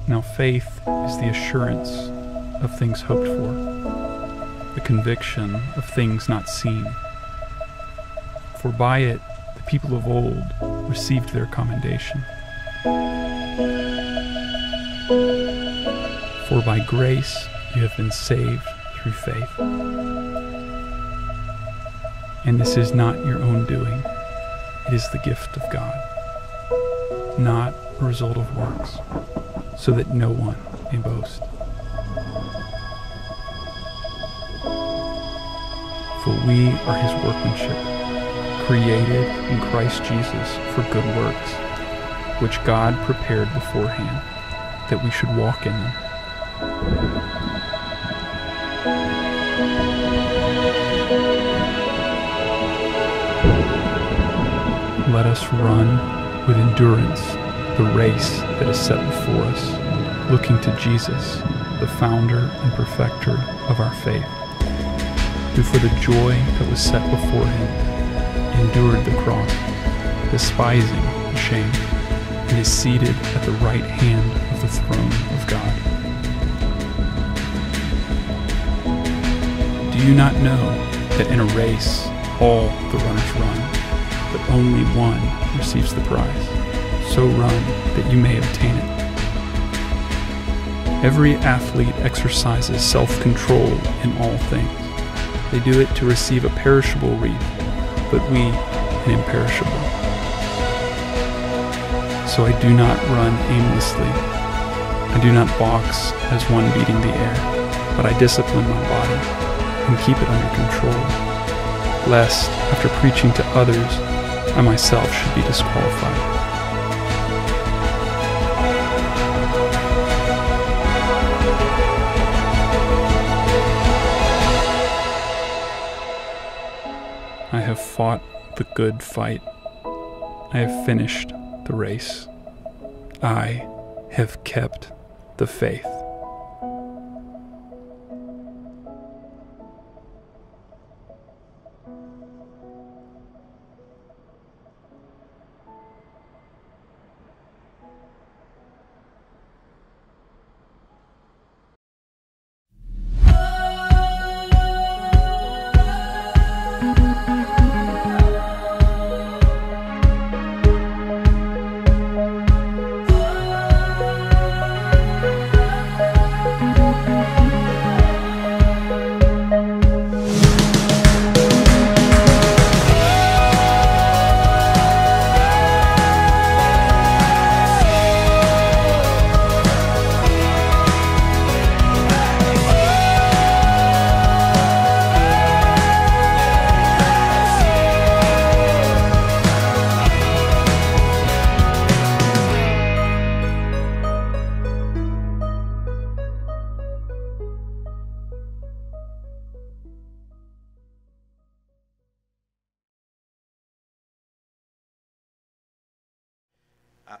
Now faith is the assurance of things hoped for, the conviction of things not seen. For by it the people of old received their commendation. For by grace you have been saved through faith. And this is not your own doing, it is the gift of God, not a result of works, so that no one may boast. For we are his workmanship, created in Christ Jesus for good works, which God prepared beforehand, that we should walk in them. Let us run with endurance the race that is set before us, looking to Jesus, the founder and perfecter of our faith, who for the joy that was set before him endured the cross, despising the shame, and is seated at the right hand of the throne of God. Do you not know that in a race all the runners run, but only one receives the prize? So run that you may obtain it. Every athlete exercises self-control in all things. They do it to receive a perishable wreath, but we an imperishable. So I do not run aimlessly. I do not box as one beating the air, but I discipline my body and keep it under control, lest, after preaching to others, I myself should be disqualified. I have fought the good fight. I have finished the race. I have kept the faith.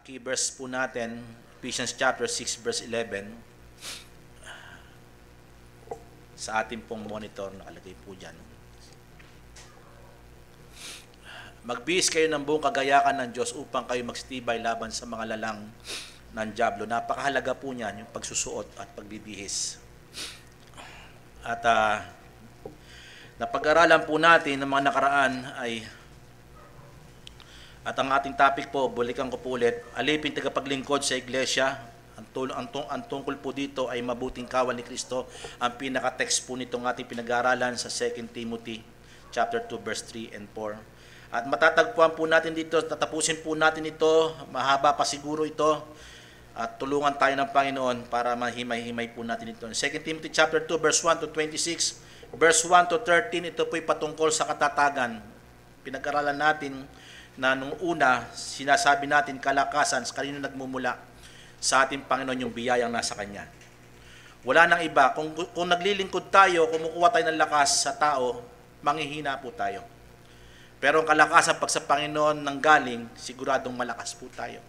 Key verse po natin, Ephesians chapter 6 verse 11. Sa ating pong monitor, nakalagay po dyan. Magbihis kayo ng buong kagayakan ng Diyos upang kayo magsitibay laban sa mga lalang ng dyablo. Napakahalaga po niyan, yung pagsusuot at pagbibihis. At napag-aralan po natin ng mga nakaraan ay at ang ating topic po, balikan ko po ulit, alipin tagapaglingkod sa iglesia. Ang tungkol po dito ay mabuting kawal ni Kristo. Ang pinaka-text po nitong ating pinag-aaralan sa 2 Timothy chapter 2 verse 3 and 4. At matatagpuan po natin dito, tatapusin po natin ito, mahaba pa siguro ito. At tulungan tayo ng Panginoon para mahimay-himay po natin ito. 2 Timothy chapter 2 verse 1 to 26, verse 1 to 13, ito po ay patungkol sa katatagan. Pinag-aralan natin na nung una, sinasabi natin kalakasan sa kanino nagmumula sa ating Panginoon yung biyayang nasa Kanya. Wala nang iba. Kung naglilingkod tayo, kumukuha tayo ng lakas sa tao, manghihina po tayo. Pero ang kalakasan pag sa Panginoon nanggaling, siguradong malakas po tayo.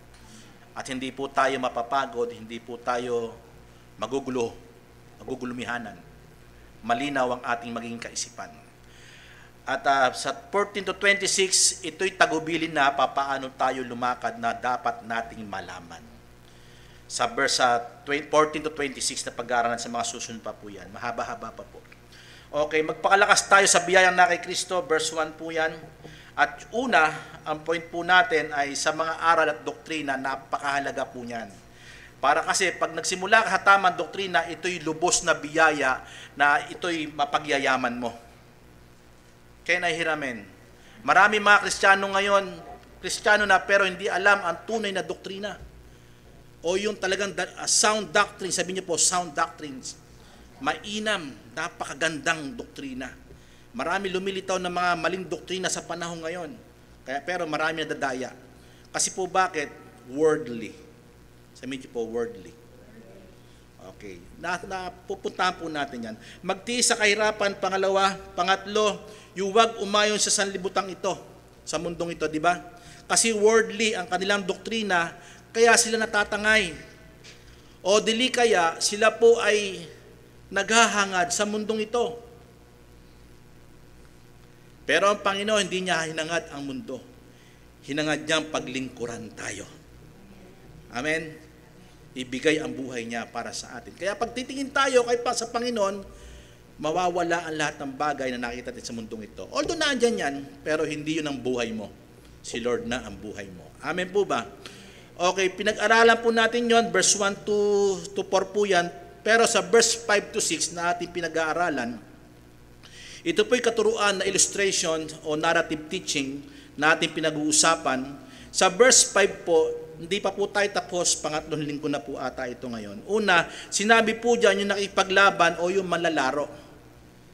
At hindi po tayo mapapagod, hindi po tayo magugulumihanan. Malinaw ang ating magiging kaisipan. At sa 14 to 26, ito'y tagubilin na papaano tayo lumakad na dapat nating malaman. Sa verse 14 to 26 na pag-aaralan sa mga susunod pa po yan. Mahaba-haba pa po. Okay, magpakalakas tayo sa biyayang na kay Kristo. Verse 1 po yan. At una, ang point po natin ay sa mga aral at doktrina, napakahalaga po niyan. Para kasi pag nagsimula ka sa tamang doktrina, ito'y lubos na biyaya na ito'y mapagyayaman mo. Kaya nahihiramin. Marami mga Kristiyano ngayon, Kristiyano na pero hindi alam ang tunay na doktrina. O yung talagang sound doctrine, sabi niyo po, sound doctrines. Mainam, napakagandang doktrina. Marami lumilitaw ng mga maling doktrina sa panahon ngayon. Pero marami nadadaya. Kasi po bakit? Worldly. Sabi niyo po, worldly. Okay. Pupuntahan po natin yan. Magtiis sa kahirapan, pangalawa. Pangatlo, huwag umayon sa sanlibutang ito, sa mundong ito, di ba? Kasi worldly ang kanilang doktrina, kaya sila natatangay. O dili kaya, sila po ay naghahangad sa mundong ito. Pero ang Panginoon, hindi niya hinangad ang mundo. Hinangad niyang paglingkuran tayo. Amen? Ibigay ang buhay niya para sa atin. Kaya pag titingin tayo kay pa sa Panginoon, mawawala ang lahat ng bagay na nakita natin sa mundong ito. Although naandyan yan, pero hindi yun ang buhay mo. Si Lord na ang buhay mo. Amen po ba? Okay, pinag-aralan po natin yon verse 1 to 4 po yan. Pero sa verse 5 to 6 na ating pinag-aaralan, ito po'y katuruan na illustration o narrative teaching na ating pinag-uusapan. Sa verse 5 po, hindi pa po tayo tapos, pangatlong linggo na po ata ito ngayon. Una, sinabi po dyan yung nakipaglaban o yung malalaro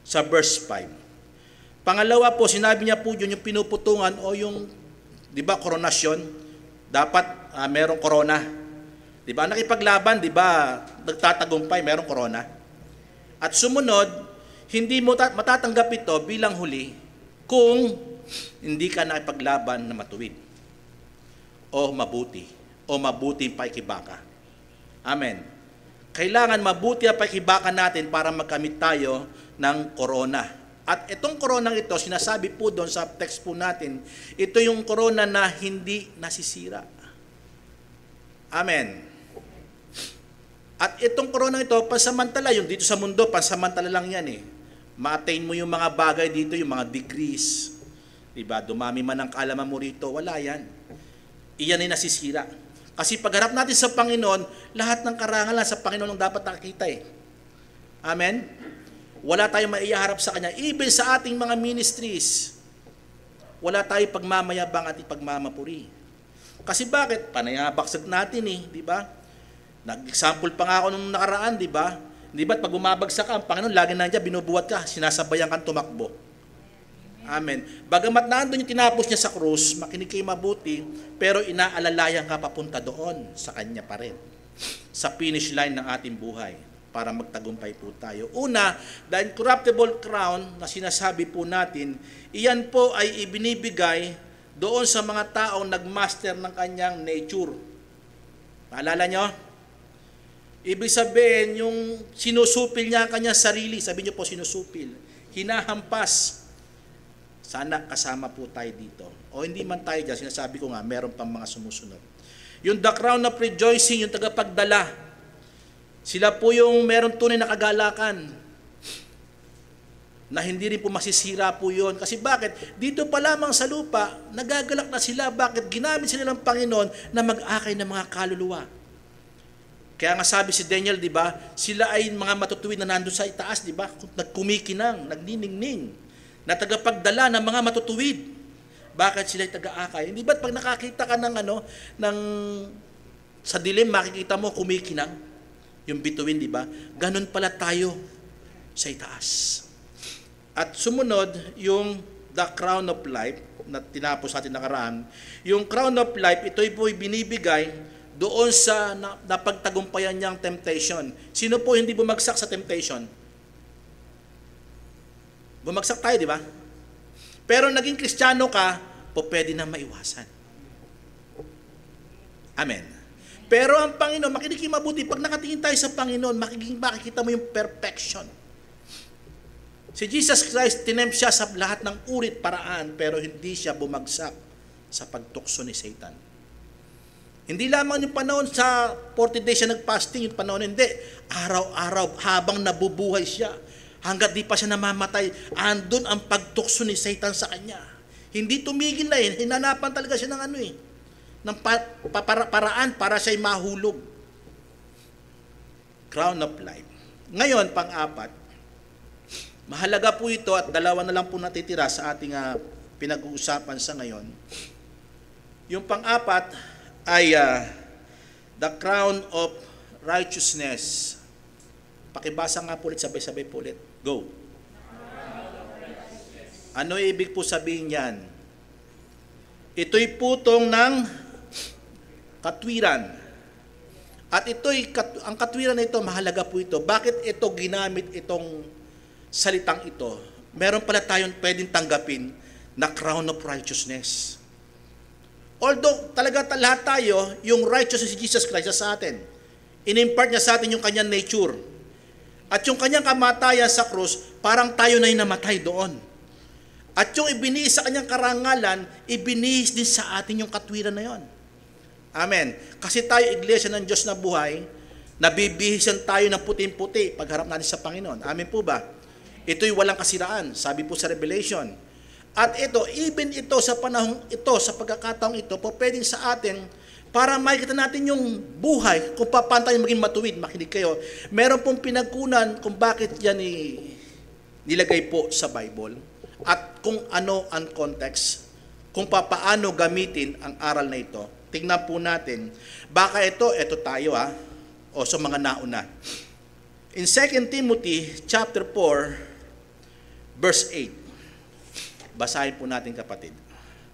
sa verse 5. Pangalawa po, sinabi niya po yun yung pinuputungan o yung, di ba, koronasyon. Dapat merong corona. Di ba? Nakipaglaban, di ba? Nagtatagumpay, merong corona. At sumunod, hindi mo matatanggap ito bilang huli kung hindi ka nakipaglaban na matuwid o mabuti o mabuting paikibaka. Amen. Kailangan mabuti ang paikibaka natin para magkamit tayo ng corona. At itong koronang ito, sinasabi po doon sa text po natin, ito yung corona na hindi nasisira. Amen. At itong koronang ito, pansamantala, yung dito sa mundo, pansamantala lang yan eh. Ma-attain mo yung mga bagay dito, yung mga degrees. Diba? Dumami man ang kaalaman mo rito, wala yan. Iyan ay nasisira. Kasi pagharap natin sa Panginoon, lahat ng karangalan sa Panginoon ang dapat nakikita eh. Amen? Wala tayong maiharap sa Kanya. Even sa ating mga ministries, wala tayong pagmamayabang at ipagmamapuri. Kasi bakit? Panayabaksag natin eh, di ba? Nag-example pa nga ako nung nakaraan, di ba? Di ba pag bumabagsak ka, ang Panginoon, lagi nandiyan, binubuhat ka, sinasabayan kang tumakbo. Amen. Bagamat nandun yung tinapos niya sa krus, makinig kayo mabuti, pero inaalalayan ka papunta doon sa Kanya pa rin. Sa finish line ng ating buhay. Para magtagumpay po tayo. Una, the incorruptible crown na sinasabi po natin, iyan po ay ibinibigay doon sa mga taong nagmaster ng kanyang nature. Maalala nyo? Ibig sabihin, yung sinusupil niya ang kanyang sarili, sabi niyo po sinusupil, hinahampas. Sana kasama po tayo dito. O hindi man tayo dyan, sinasabi ko nga, meron pang mga sumusunod. Yung the crown of rejoicing, yung tagapagdala, sila po yung meron tunay na kagalakan na hindi rin po masisira po yun. Kasi bakit? Dito pa lamang sa lupa, nagagalak na sila. Bakit? Ginamit sila ng Panginoon na mag-akay ng mga kaluluwa. Kaya nga sabi si Daniel, di ba? Sila ay mga matutuwid na nandun sa itaas, di ba? Nagkumikinang, nagniningning, na tagapagdala ng mga matutuwid. Bakit sila ay taga-akay? Hindi ba't pag nakakita ka ng sa dilim, makikita mo kumikinang? Yung bituin, di ba? Ganon pala tayo sa itaas. At sumunod, yung the crown of life, na tinapos natin nakaraan, yung crown of life, ito'y po'y binibigay doon sa napagtagumpayan niyang temptation. Sino po hindi bumagsak sa temptation? Bumagsak tayo, di ba? Pero naging Kristiyano ka, po pwede na maiwasan. Amen. Pero ang Panginoon, makinig mabuti, pag nakatingin tayo sa Panginoon, makikita mo yung perfection. Si Jesus Christ, tinempt siya sa lahat ng urit paraan, pero hindi siya bumagsak sa pagtukso ni Satan. Hindi lamang yung panahon sa 40 days siya nag-fasting, yung panahon hindi. Araw-araw habang nabubuhay siya, hanggat di pa siya namamatay, andun ang pagtukso ni Satan sa kanya. Hindi tumigil na hinanapan talaga siya ng ng paraan para siya'y mahulog. Crown of life. Ngayon, pang-apat, mahalaga po ito at dalawa na lang po natitira sa ating pinag-uusapan sa ngayon. Yung pang-apat ay the crown of righteousness. Pakibasa nga po ulit, sabay-sabay po ulit. Go. Ano ibig po sabihin yan? Ito'y putong ng katwiran. At ang katwiran na ito, mahalaga po ito. Bakit ito ginamit itong salitang ito? Meron pala tayong pwedeng tanggapin na crown of righteousness. Although talaga lahat tayo, yung righteousness si Jesus Christ sa atin. In-impart niya sa atin yung kanyang nature. At yung kanyang kamatayan sa krus, parang tayo na yung namatay doon. At yung ibinihis sa kanyang karangalan, ibinihis din sa atin yung katwiran na yon. Amen. Kasi tayo, iglesia ng Diyos na buhay, nabibihisan tayo ng puting-puti pagharap natin sa Panginoon. Amen po ba? Ito'y walang kasiraan, sabi po sa Revelation. At ito, even ito sa panahong ito, sa pagkakataong ito, po pwedeng sa atin, para makikita natin yung buhay, kung paano tayo maging matuwid, makinig kayo. Meron pong pinagkunan kung bakit yan nilagay po sa Bible, at kung ano ang context, kung paano gamitin ang aral na ito. Tingnan po natin. Baka ito tayo o sa mga nauna. In 2 Timothy chapter 4, verse 8. Basahin po natin, kapatid.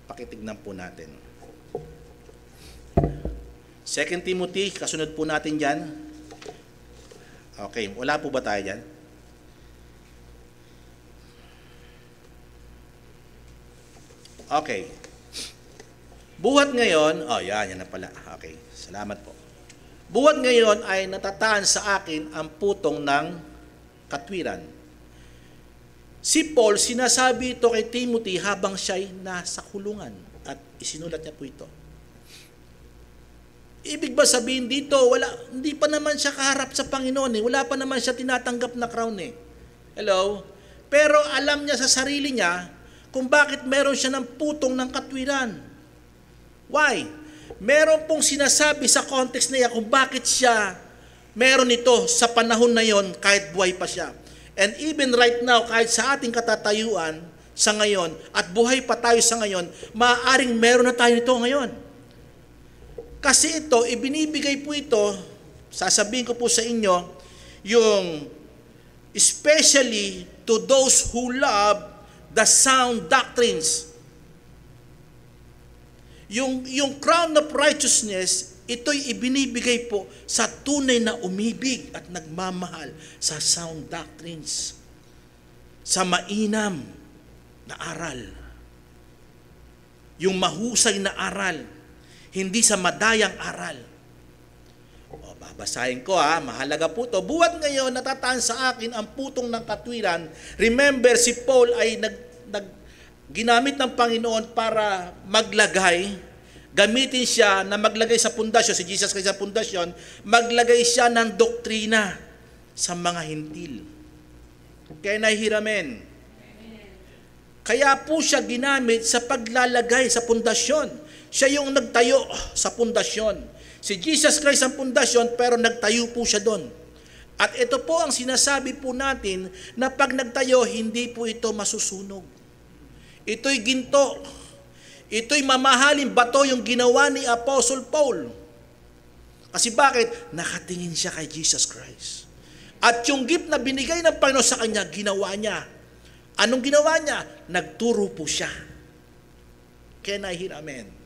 Pakitignan po natin. 2 Timothy, kasunod po natin dyan. Okay, wala po ba tayo dyan? Okay. Buhat ngayon, yan na pala. Okay, salamat po. Buhat ngayon ay natataan sa akin ang putong ng katwiran. Si Paul, sinasabi ito kay Timothy habang siya'y nasa kulungan at isinulat niya po ito. Ibig ba sabihin dito, hindi pa naman siya kaharap sa Panginoon wala pa naman siya tinatanggap na crown Hello? Pero alam niya sa sarili niya kung bakit meron siya ng putong ng katwiran. Why? Meron pong sinasabi sa context na yan kung bakit siya meron ito sa panahon na yon kahit buhay pa siya. And even right now, kahit sa ating katatayuan sa ngayon, at buhay pa tayo sa ngayon, maaaring meron na tayo nito ngayon. Kasi ito, ibinibigay po ito, sasabihin ko po sa inyo, yung especially to those who love the sound doctrines. Yung crown of righteousness, ito'y ibinibigay po sa tunay na umibig at nagmamahal sa sound doctrines, sa mainam na aral, yung mahusay na aral, hindi sa madayang aral. Babasahin ko mahalaga po ito. Buhat ngayon natataan sa akin ang putong ng katwiran. Remember, si Paul ay ginamit ng Panginoon para gamitin siya na maglagay sa pundasyon, si Jesus Christ sa pundasyon, maglagay siya ng doktrina sa mga hintil. Kaya nahihiramen. Kaya po siya ginamit sa paglalagay sa pundasyon. Siya yung nagtayo sa pundasyon. Si Jesus Christ ang pundasyon, pero nagtayo po siya doon. At ito po ang sinasabi po natin na pag nagtayo, hindi po ito masusunog. Ito'y ginto. Ito'y mamahaling bato yung ginawa ni Apostle Paul. Kasi bakit? Nakatingin siya kay Jesus Christ. At yung gift na binigay ng Panginoon sa kanya, ginawa niya. Anong ginawa niya? Nagturo po siya. Kaya nahihiramen.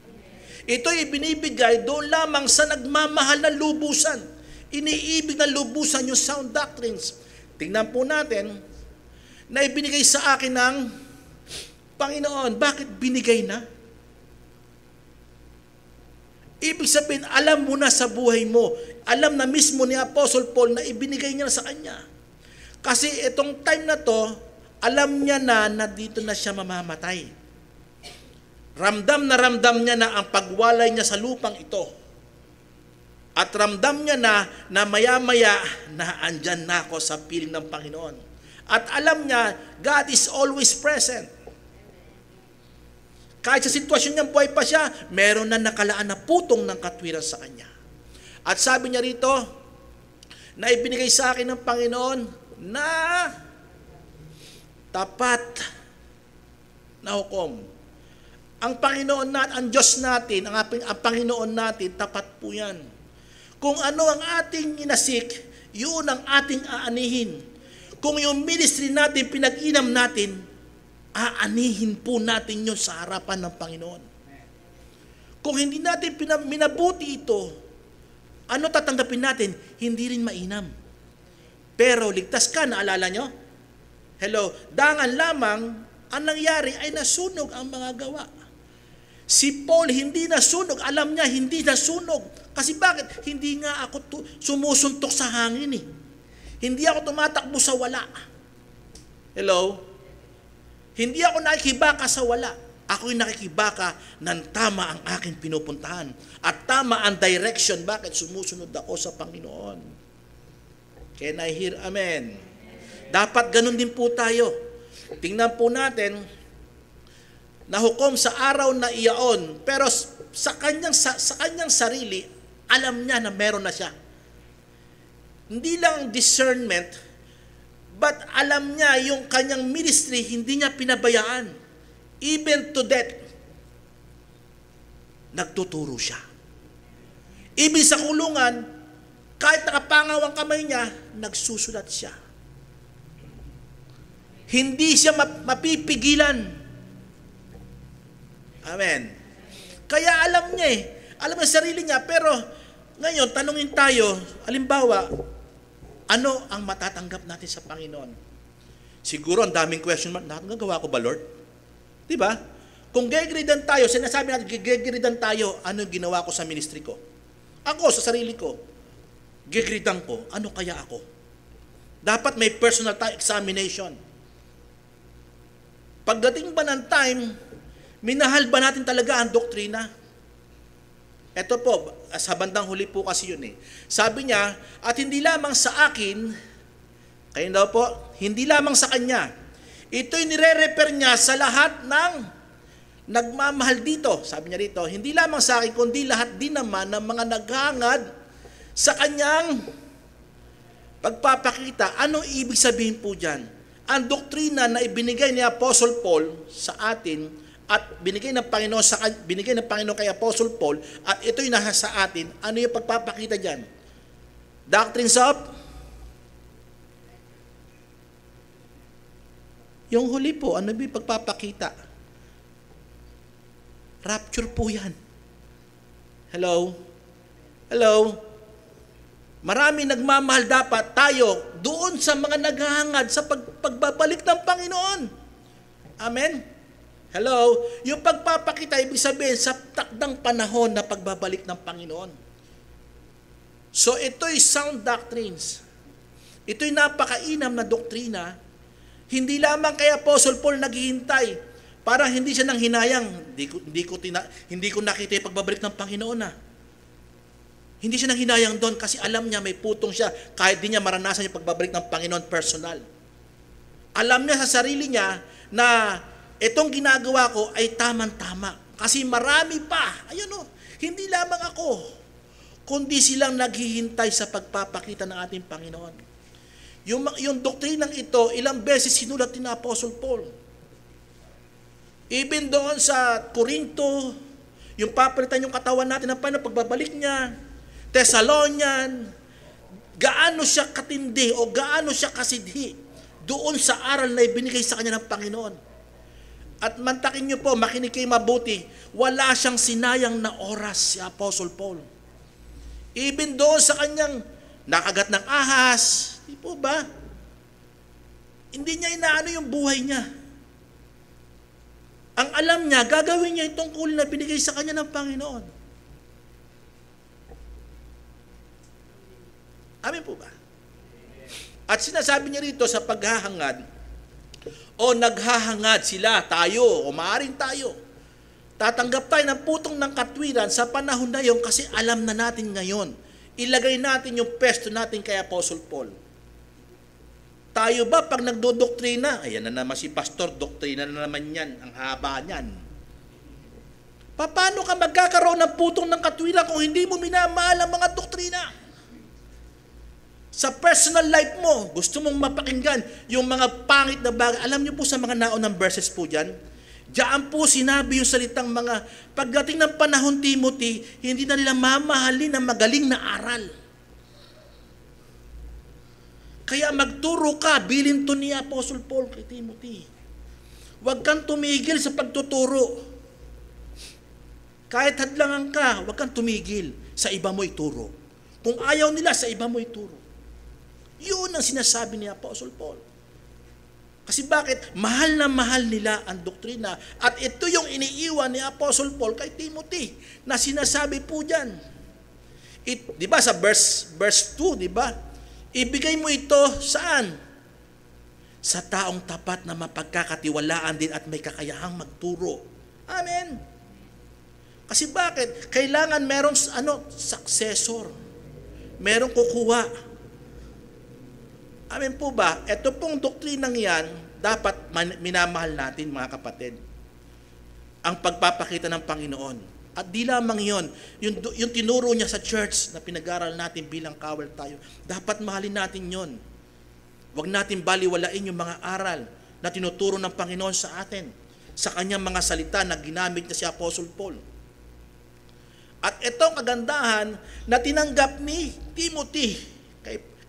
Ito'y binibigay doon lamang sa nagmamahal na lubusan. Iniibig na lubusan yung sound doctrines. Tingnan po natin na ibinigay sa akin ng Panginoon. Bakit binigay na? Ibig sabihin, alam mo na sa buhay mo. Alam na mismo ni Apostle Paul na ibinigay niya sa kanya. Kasi itong time na to, alam niya na dito na siya mamamatay. Ramdam na ramdam niya na ang pagwalay niya sa lupang ito. At ramdam niya na maya-maya na andyan na ako sa piling ng Panginoon. At alam niya, God is always present. Kahit sa sitwasyon niya, buhay pa siya, meron na nakalaan na putong ng katwiran sa kanya. At sabi niya rito, na ibinigay sa akin ng Panginoon na tapat na hukom. Ang Panginoon natin, ang Diyos natin, ang Panginoon natin, tapat po yan. Kung ano ang ating inasik, yun ang ating aanihin. Kung yung ministry natin, pinag-inam natin, aanihin po natin yun sa harapan ng Panginoon. Kung hindi natin minabuti ito, ano tatanggapin natin? Hindi rin mainam. Pero ligtas ka, naalala nyo? Hello, dangan lamang, ang nangyari ay nasunog ang mga gawa. Si Paul hindi nasunog, alam niya hindi nasunog. Kasi bakit? Hindi nga ako sumusuntok sa hangin eh. Hindi ako tumatakbo sa wala. Hello? Hindi ako nakikibaka sa wala. Ako yung nakikibaka ng tama ang aking pinupuntahan. At tama ang direction. Bakit? Sumusunod ako sa Panginoon. Can I hear amen? Dapat ganun din po tayo. Tingnan po natin, nahukom sa araw na iyaon, pero sa kanyang sarili, alam niya na meron na siya. Hindi lang discernment, but alam niya yung kanyang ministry, hindi niya pinabayaan. Even to death, nagtuturo siya. Even sa kulungan, kahit nakapangaw ang kamay niya, nagsusulat siya. Hindi siya mapipigilan. Amen. Kaya alam niya alam niya sarili niya, pero ngayon, tanungin tayo, halimbawa, ano ang matatanggap natin sa Panginoon? Siguro ang daming question mark, nagagawa ko ba, Lord? Diba? Kung gegridan tayo, sinasabi natin, gegridan tayo, ano yung ginawa ko sa ministry ko? Ako, sa sarili ko, gegridan ko, ano kaya ako? Dapat may personal examination. Pagdating ba ng time, minahal ba natin talaga ang doktrina? Ito po, sa bandang huli po kasi yun eh. Sabi niya, at hindi lamang sa akin, kayo daw po, hindi lamang sa kanya. Ito'y nire-refer niya sa lahat ng nagmamahal dito. Sabi niya rito, hindi lamang sa akin, kundi lahat din naman ng mga naghangad sa kanyang pagpapakita. Anong ibig sabihin po dyan? Ang doktrina na ibinigay ni Apostle Paul sa atin at binigay ng Panginoon kay Apostle Paul at ito'y nasa sa atin, ano yung pagpapakita dyan? Doctrines of? Yung huli po, ano yung pagpapakita? Rapture po yan. Hello? Hello? Marami nagmamahal dapat tayo doon sa mga naghahangad sa pagbabalik ng Panginoon. Amen? Hello? Yung pagpapakita, ibig sabihin, sa takdang panahon na pagbabalik ng Panginoon. So, ito'y sound doctrines. Ito'y napakainam na doktrina. Hindi lamang kay Apostle Paul naghihintay. Parang hindi siya nang hinayang. Hindi ko nakita yung pagbabalik ng Panginoon na. Hindi siya nang hinayang doon kasi alam niya may putong siya kahit di niya maranasan yung pagbabalik ng Panginoon personal. Alam niya sa sarili niya na itong ginagawa ko ay tamang-tama. Kasi marami pa. Ayun hindi lamang ako, kundi silang naghihintay sa pagpapakita ng ating Panginoon. Yung doktrinang ito, ilang beses sinulat ni Apostle Paul. Even doon sa Corinto, yung papalitan yung katawan natin ng pagbabalik niya, Thessalonian, gaano siya katindi o gaano siya kasidhi doon sa aral na ibinigay sa kanya ng Panginoon. At mantakin niyo po, makinig kayo mabuti, wala siyang sinayang na oras si Apostle Paul. Even doon sa kanyang nakagat ng ahas, di po ba? Hindi niya inaano yung buhay niya. Ang alam niya, gagawin niya itong tungkol na binigay sa kanya ng Panginoon. Amin po ba? At sinasabi niya rito sa paghahangad, o naghahangad sila, tayo, o maaaring tayo, tatanggap tayo ng putong ng katwiran sa panahon na yon kasi alam na natin ngayon, ilagay natin yung pesto natin kay Apostle Paul. Tayo ba pag nagdodoktrina, ayan na naman si pastor, doktrina na naman yan, ang haba niyan. Paano ka magkakaroon ng putong ng katwiran kung hindi mo minamahal ang mga doktrina? Sa personal life mo, gusto mong mapakinggan yung mga pangit na bagay. Alam niyo po sa mga naunang verses po dyan, diyan po sinabi yung salitang mga, pagdating ng panahon, Timothy, hindi na nila mamahalin ang magaling na aral. Kaya magturo ka, bilin to ni Apostle Paul kay Timothy. Huwag kang tumigil sa pagtuturo. Kahit hadlangan ka, huwag kang tumigil. Sa iba mo ituro. Kung ayaw nila, sa iba mo ituro. Yun ang sinasabi ni Apostle Paul. Kasi bakit? Mahal na mahal nila ang doktrina. At ito yung iniiwan ni Apostle Paul kay Timothy na sinasabi po dyan. Di ba sa verse 2, di ba? Ibigay mo ito saan? Sa taong tapat na mapagkakatiwalaan din at may kakayahang magturo. Amen. Kasi bakit? Kailangan merong successor. Merong kukuha. Amen po ba? Ito pong doktrinang yan, dapat minamahal natin mga kapatid. Ang pagpapakita ng Panginoon. At di lamang yun, yung tinuro niya sa church na pinag-aral natin bilang kawal tayo, dapat mahalin natin yun. Huwag natin baliwalain yung mga aral na tinuturo ng Panginoon sa atin, sa kanyang mga salita na ginamit niya si Apostle Paul. At itong kagandahan na tinanggap ni Timothy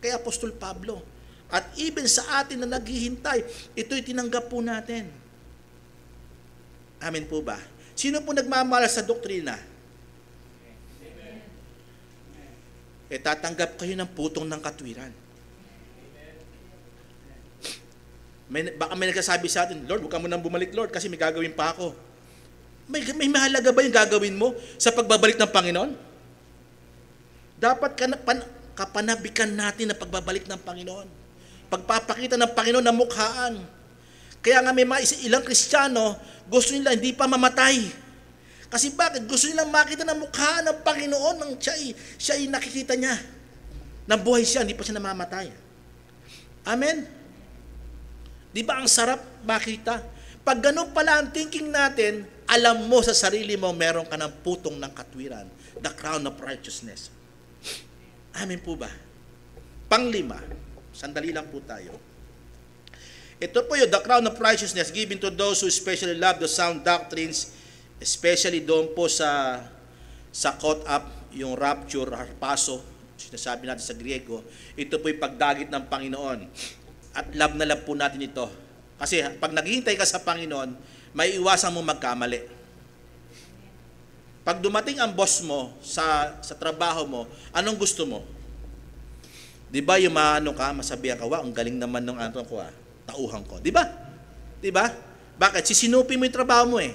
kay Apostol Pablo. At even sa atin na naghihintay, ito'y tinanggap po natin. Amen po ba? Sino po nagmamahal sa doktrina? Tatanggap kayo ng putong ng katwiran. Baka may nagsasabi sa atin, Lord, huwag ka mo nang bumalik, Lord, kasi may gagawin pa ako. May mahalaga ba yung gagawin mo sa pagbabalik ng Panginoon? Dapat kapanabikan natin na pagbabalik ng Panginoon. Pagpapakita ng Panginoon na mukhaan. Kaya nga may ilang Kristiyano, gusto nila hindi pa mamatay. Kasi bakit? Gusto nilang makita ng mukhaan ng Panginoon nang siya ay nakikita niya. Nabuhay siya, hindi pa siya namamatay. Amen? Di ba ang sarap makita? Pag ganun pala ang thinking natin, alam mo sa sarili mo, meron ka ng putong ng katwiran, the crown of righteousness. Amen po ba? Panglima, sandali lang po tayo. Ito po yung the crown of righteousness given to those who especially love the sound doctrines, especially doon po sa caught up, yung rapture, harpaso, sinasabi natin sa Griego. Ito po yung pagdagit ng Panginoon. At love na love po natin ito. Kasi pag naghihintay ka sa Panginoon, may iwasan mo magkamali. Pag dumating ang boss mo sa trabaho mo, anong gusto mo? Di ba yung masabihan ka, ang galing naman ng tauhan ko. Di ba? Di ba? Bakit? Sisinupin mo yung trabaho mo eh.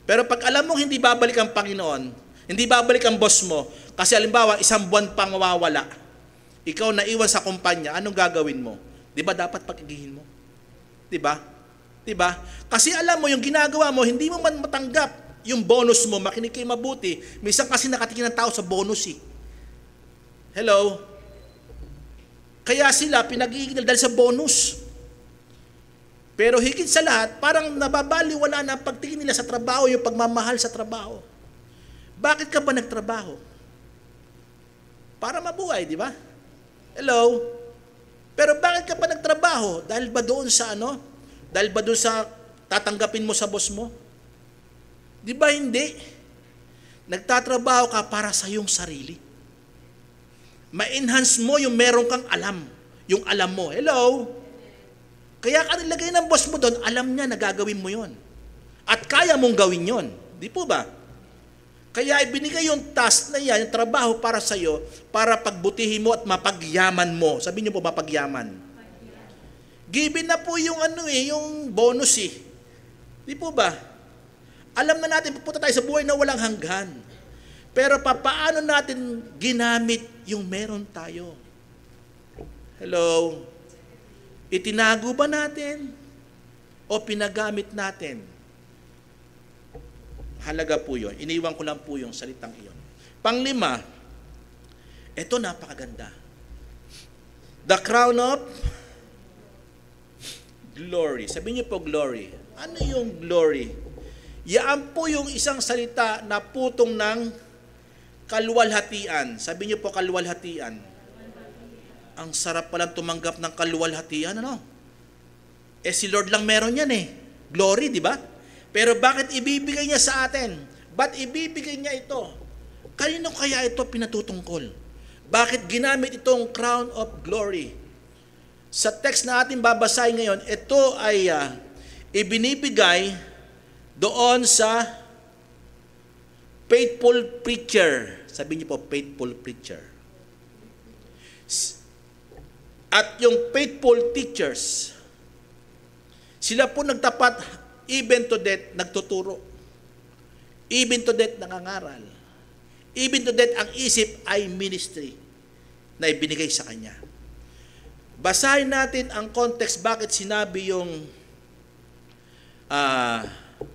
Pero pag alam mong hindi babalik ang Panginoon, hindi babalik ang boss mo, kasi halimbawa, 1 buwan pang mawawala, ikaw naiwan sa kumpanya, anong gagawin mo? Di ba dapat pakigihin mo? Di ba? Di ba? Kasi alam mo, yung ginagawa mo, hindi mo man matanggap yung bonus mo, makinig kayo mabuti. Minsan kasi nakatingin ng tao sa bonus eh. Hello? Kaya sila pinag-iiginal dahil sa bonus. Pero higit sa lahat, parang nababaliwala na ang pagtingin nila sa trabaho, yung pagmamahal sa trabaho. Bakit ka ba nagtrabaho? Para mabuhay, di ba? Hello? Pero bakit ka pa nagtrabaho? Dahil ba doon sa Dahil ba doon sa tatanggapin mo sa boss mo? Di ba hindi? Nagtatrabaho ka para sa iyong sarili. Ma-enhance mo yung meron kang alam. Yung alam mo. Hello? Kaya ka nilagay ng boss mo doon, alam niya na gagawin mo yon. At kaya mong gawin yon. Di po ba? Kaya ibinigay yung task na yan, yung trabaho para sa iyo, para pagbutihin mo at mapagyaman mo. Sabihin niyo po, mapagyaman. Given na po yung yung bonus eh. Di po ba? Alam na natin, pupunta tayo sa buhay na walang hanggan. Pero paano natin ginamit yung meron tayo? Hello? Itinago ba natin? O pinagamit natin? Halaga po yun. Iniwan ko lang po yung salitang iyon. Panglima, Ito napakaganda. The crown of glory. Sabihin niyo po glory. Ano yung glory? Yan po yung isang salita na putong ng kaluwalhatian. Sabihin niyo po kaluwalhatian. Ang sarap palang tumanggap ng kaluwalhatian, ano? Si Lord lang meron yan Glory, di ba? Pero bakit ibibigay niya sa atin? Ba't ibibigay niya ito? Kanino kaya ito pinatutungkol? Bakit ginamit itong crown of glory? Sa text na ating babasahin ngayon, ito ay ibinibigay doon sa faithful preacher. Sabihin niyo po, faithful preacher. At yung faithful teachers, sila po nagtapat, even to death, nagtuturo. Even to death, nangangaral. Even to death, ang isip ay ministry na ibinigay sa kanya. Basahin natin ang context bakit sinabi yung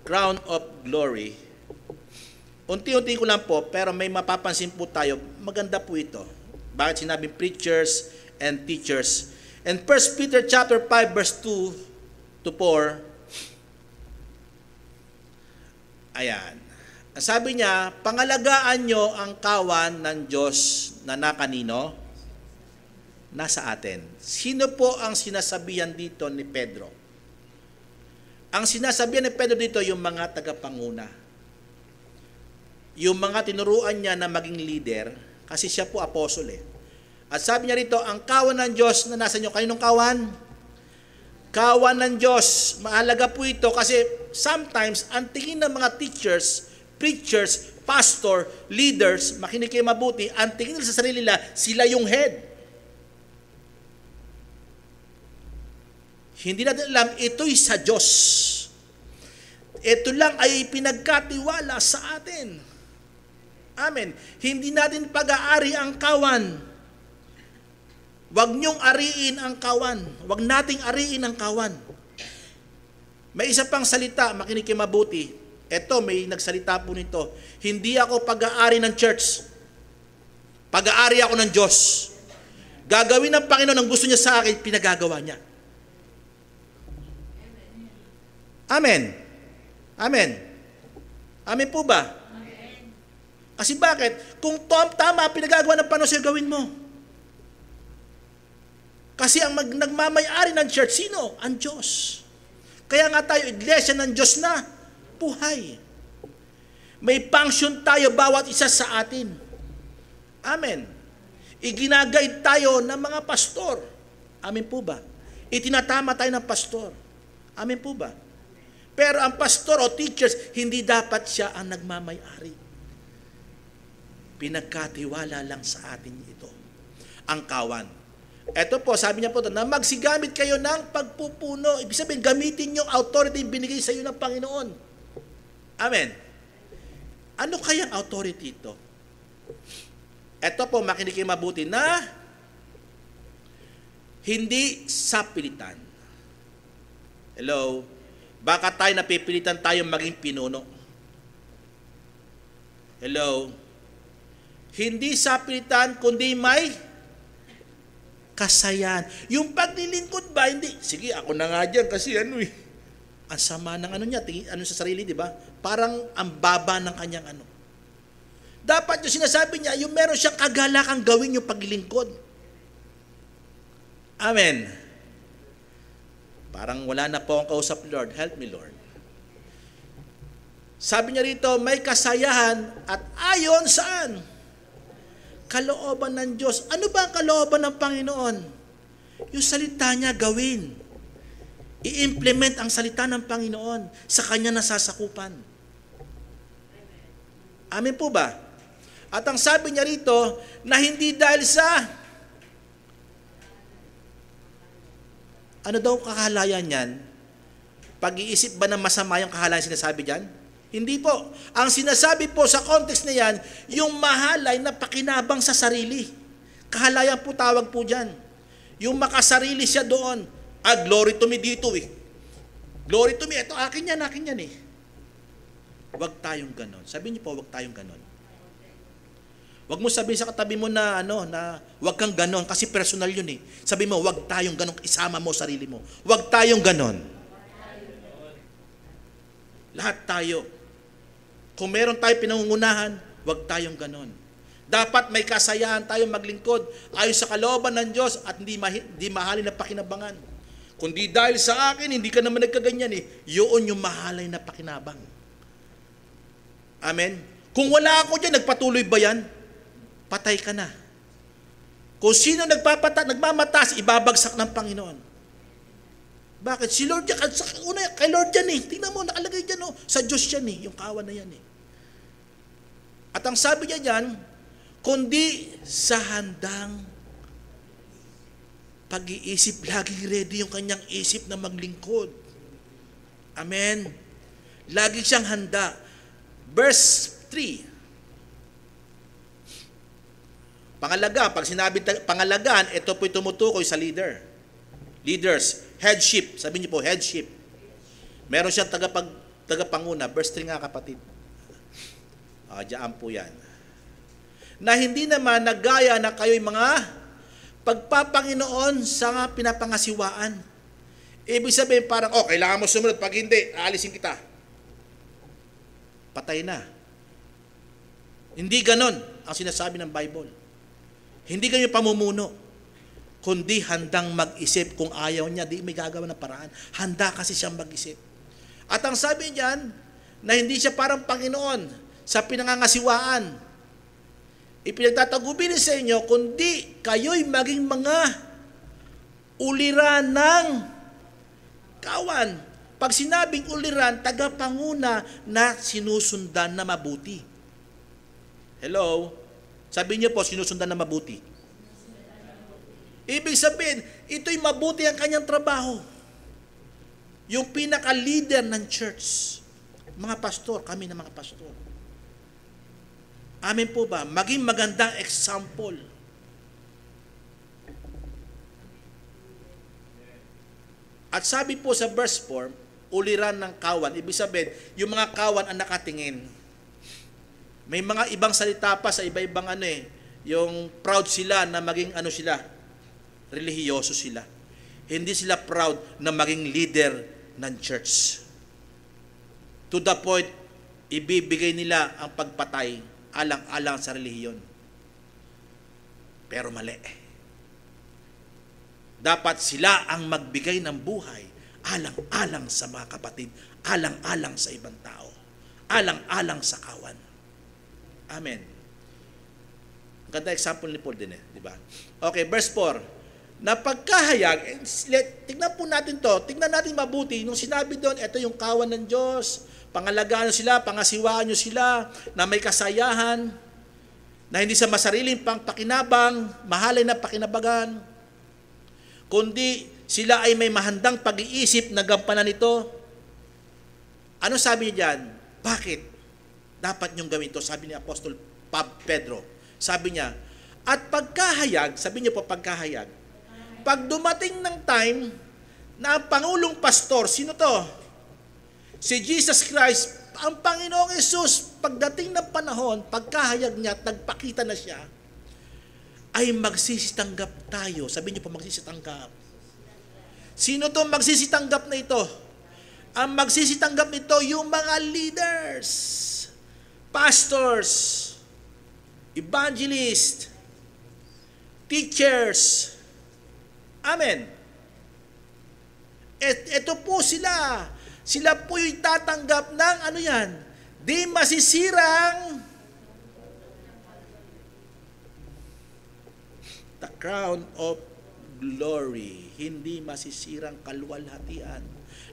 crown of glory. Unti-unti ko lang po, pero may mapapansin po tayo, maganda po ito. Bakit sinabing preachers and teachers? And 1 Peter chapter 5 verse 2 to 4, ayan. Sabi niya, pangalagaan nyo ang kawan ng Diyos na nakanino? Nasa atin. Sino po ang sinasabihan dito ni Pedro? Ang sinasabihan ni Pedro dito, yung mga tagapanguna. Yung mga tinuruan niya na maging leader, kasi siya po apostol At sabi niya rito, ang kawan ng Diyos na nasa inyo. Kaninong kawan? Kawan ng Diyos. Mahalaga po ito kasi sometimes, ang tingin ng mga teachers, preachers, pastor, leaders, makinig kayo mabuti, ang tingin nila sa sarili nila, sila yung head. Hindi natin alam, ito'y sa Diyos. Ito lang ay pinagkatiwala sa atin. Amen. Hindi natin pag-aari ang kawan. Huwag niyong ariin ang kawan. Huwag nating ariin ang kawan. May isa pang salita, makinig kayo mabuti. Ito, may nagsalita po nito. Hindi ako pag-aari ng church. Pag-aari ako ng Diyos. Gagawin ng Panginoon ang gusto niya sa akin, pinagagawa niya. Amen. Amen. Amen po ba? Amen. Kasi bakit? Kung tama pinagagawa ng Panginoon sa'yo, gawin mo. Kasi ang nagmamay-ari ng church, sino? Ang Diyos. Kaya nga tayo, iglesia ng Diyos na buhay. May function tayo bawat isa sa atin. Amen. Iginagay tayo ng mga pastor. Amen po ba? Itinatama tayo ng pastor. Amen po ba? Pero ang pastor o teachers, hindi dapat siya ang nagmamay-ari. Pinagkatiwala lang sa atin ito. Ang kawan. Ito po, sabi niya po ito, na magsigamit kayo ng pagpupuno. Ibig sabihin, gamitin yung authority binigay sa iyo ng Panginoon. Amen. Ano kayang authority ito? Ito po, makinig kayo mabuti na hindi sapilitan. Hello? Baka tayo napipilitan tayong maging pinuno. Hello? Hindi sapilitan, kundi may kasayahan. Yung paglilingkod ba, hindi. Sige, ako na nga dyan kasi ang sama ng niya, sa sarili, di ba? Parang ang baba ng kanyang Dapat yung sinasabi niya, yung meron siyang kagalakang gawin yung paglilingkod. Amen. Parang wala na po ang kausap, Lord. Help me, Lord. Sabi niya rito, may kasayahan at ayon saan? Kalooban ng Diyos. Ano ba ang kalooban ng Panginoon? Yung salita niya gawin. I-implement ang salita ng Panginoon sa kanya nasasakupan. Amen po ba? At ang sabi niya rito, na hindi dahil sa ano daw kakahalayan yan? Pag-iisip ba ng masama yung kahalayan sinasabi dyan? Hindi po. Ang sinasabi po sa context na yan, yung mahalay na pakinabang sa sarili. Kahalayan po tawag po dyan. Yung makasarili siya doon. Glory to me dito Glory to me. Ito akin yan Huwag tayong ganon. Sabi niyo po, huwag tayong ganon. Huwag mo sabihin sa katabi mo na huwag kang ganon kasi personal yun eh. Sabi mo, huwag tayong ganon, isama mo sarili mo. Huwag tayong ganon. Lahat tayo. Kung meron tayo pinangungunahan, huwag tayong ganon. Dapat may kasayahan tayong maglingkod ayon sa kalooban ng Diyos at hindi mahalin na pakinabangan. Kundi dahil sa akin, hindi ka naman nagkaganyan eh. Yun yung mahalay na pakinabang. Amen? Kung wala ako dyan, nagpatuloy ba yan? Patay ka na. Kung sino nagmamatas, ibabagsak ng Panginoon. Bakit? Si Lord yan, kay Lord yan eh. Tingnan mo, nakalagay dyan sa Diyos yan eh, yung kawan na yan eh. At ang sabi niya dyan, kundi sa handang pag-iisip, laging ready yung kanyang isip na maglingkod. Amen. Lagi siyang handa. Verse 3. Pangalaga, pag sinabi pangalagaan, ito po'y tumutukoy sa leader. Leaders, headship. Sabi niyo po, headship. Meron siyang tagapanguna. Verse 3 nga kapatid. Diyan po yan. Na hindi naman nagaya na kayo'y mga pagpapanginoon sa pinapangasiwaan. Ibig sabihin parang, kailangan mo sumunod. Pag hindi, aalisin kita. Patay na. Hindi ganon ang sinasabi ng Bible. Hindi ganyan pamumuno. Kundi handang mag-isip kung ayaw niya, di may gagawa ng paraan. Handa kasi siyang mag-isip. At ang sabi niyan, na hindi siya parang Panginoon sa pinangangasiwaan. Ipinagtatagubin sa inyo, kundi kayo'y maging mga uliran ng kawan. Pag sinabing uliran, tagapanguna na sinusundan na mabuti. Hello? Sabi niyo po, sinusundan na mabuti. Ibig sabihin, ito'y mabuti ang kanyang trabaho. Yung pinaka-leader ng church. Mga pastor, kami na mga pastor. Amen po ba? Maging magandang example. At sabi po sa verse 4, uliran ng kawan. Ibig sabihin, yung mga kawan ang nakatingin. May mga ibang salita pa sa iba-ibang yung proud sila na maging sila, relihiyoso sila. Hindi sila proud na maging leader ng church. To the point, ibibigay nila ang pagpatay alang-alang sa relihiyon. Pero mali. Dapat sila ang magbigay ng buhay alang-alang sa mga kapatid, alang-alang sa ibang tao, alang-alang sa kawan. Amen. Ganda example ni Paul din di ba? Okay, verse 4. Na pagkahayag, tignan po natin to, tignan natin mabuti, nung sinabi doon, ito yung kawan ng Diyos, pangalagaan nyo sila, pangasiwaan nyo sila, na may kasayahan, na hindi sa masariling pakinabang, mahalay na pakinabagan, kundi sila ay may mahandang pag-iisip na gampanan nito. Ano sabi niya dyan? Bakit dapat niyong gawin ito? Sabi ni Apostol Pedro. Sabi niya, at pagkahayag, sabi niya po pagkahayag, pag dumating ng time na ang Pangulong Pastor, sino to? Si Jesus Christ, ang Panginoong Yesus, pagdating ng panahon, pagkahayag niya, nagpakita na siya, ay magsisitanggap tayo. Sabi niyo po, magsisitanggap. Sino to magsisitanggap na ito? Ang magsisitanggap nito, yung mga leaders, pastors, evangelists, teachers. Amen. Ito po sila. Sila po yung tatanggap ng di masisirang the crown of glory. Hindi masisirang kalwalhatian.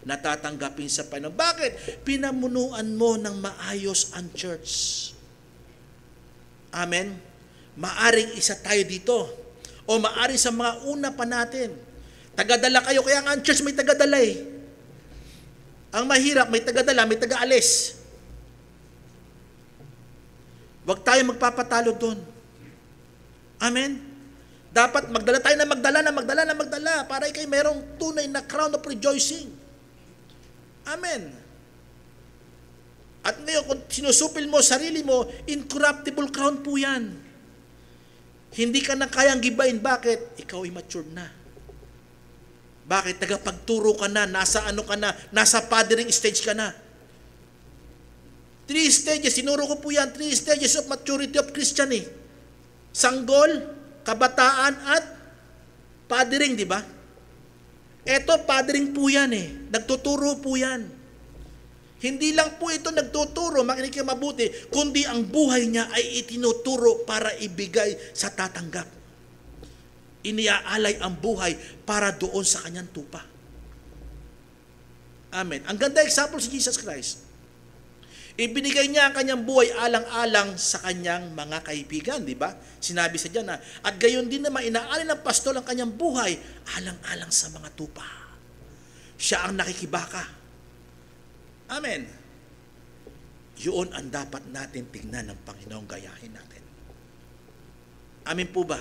Natatanggapin sa Panginoon. Bakit? Pinamunuan mo ng maayos ang church. Amen? Maaring isa tayo dito. O maaring sa mga una pa natin. Tagadala kayo, kaya nga ang church may tagadala eh. Ang mahirap, may tagadala, may taga-alis. Huwag tayo magpapatalo doon. Amen? Dapat magdala tayo na magdala para ikay merong tunay na crown of rejoicing. Amen. At ngayon, kung sinusupil mo sarili mo, incorruptible crown po yan. Hindi ka na kayang gibain. Bakit? Ikaw ay matured na. Bakit? Tagapagturo ka na, nasa ano ka na, nasa fathering stage ka na. 3 stages, sinuro ko po yan, 3 stages of maturity of Christian eh. Sanggol, kabataan, at fathering, di ba? Eto, fathering po yan eh. Nagtuturo po yan. Hindi lang po ito nagtuturo, makinig kayo mabuti, kundi ang buhay niya ay itinuturo para ibigay sa tatanggap. Iniaalay ang buhay para doon sa kanyang tupa. Amen. Ang ganda example si Jesus Christ. Ibinigay niya ang kanyang buhay alang-alang sa kanyang mga kaibigan, di ba? Sinabi sa diyan na, at gayon din naman inaalay ng pastol ang kanyang buhay alang-alang sa mga tupa. Siya ang nakikibaka. Amen. Yun ang dapat natin tingnan ng Panginoon, gayahin natin. Amen po ba?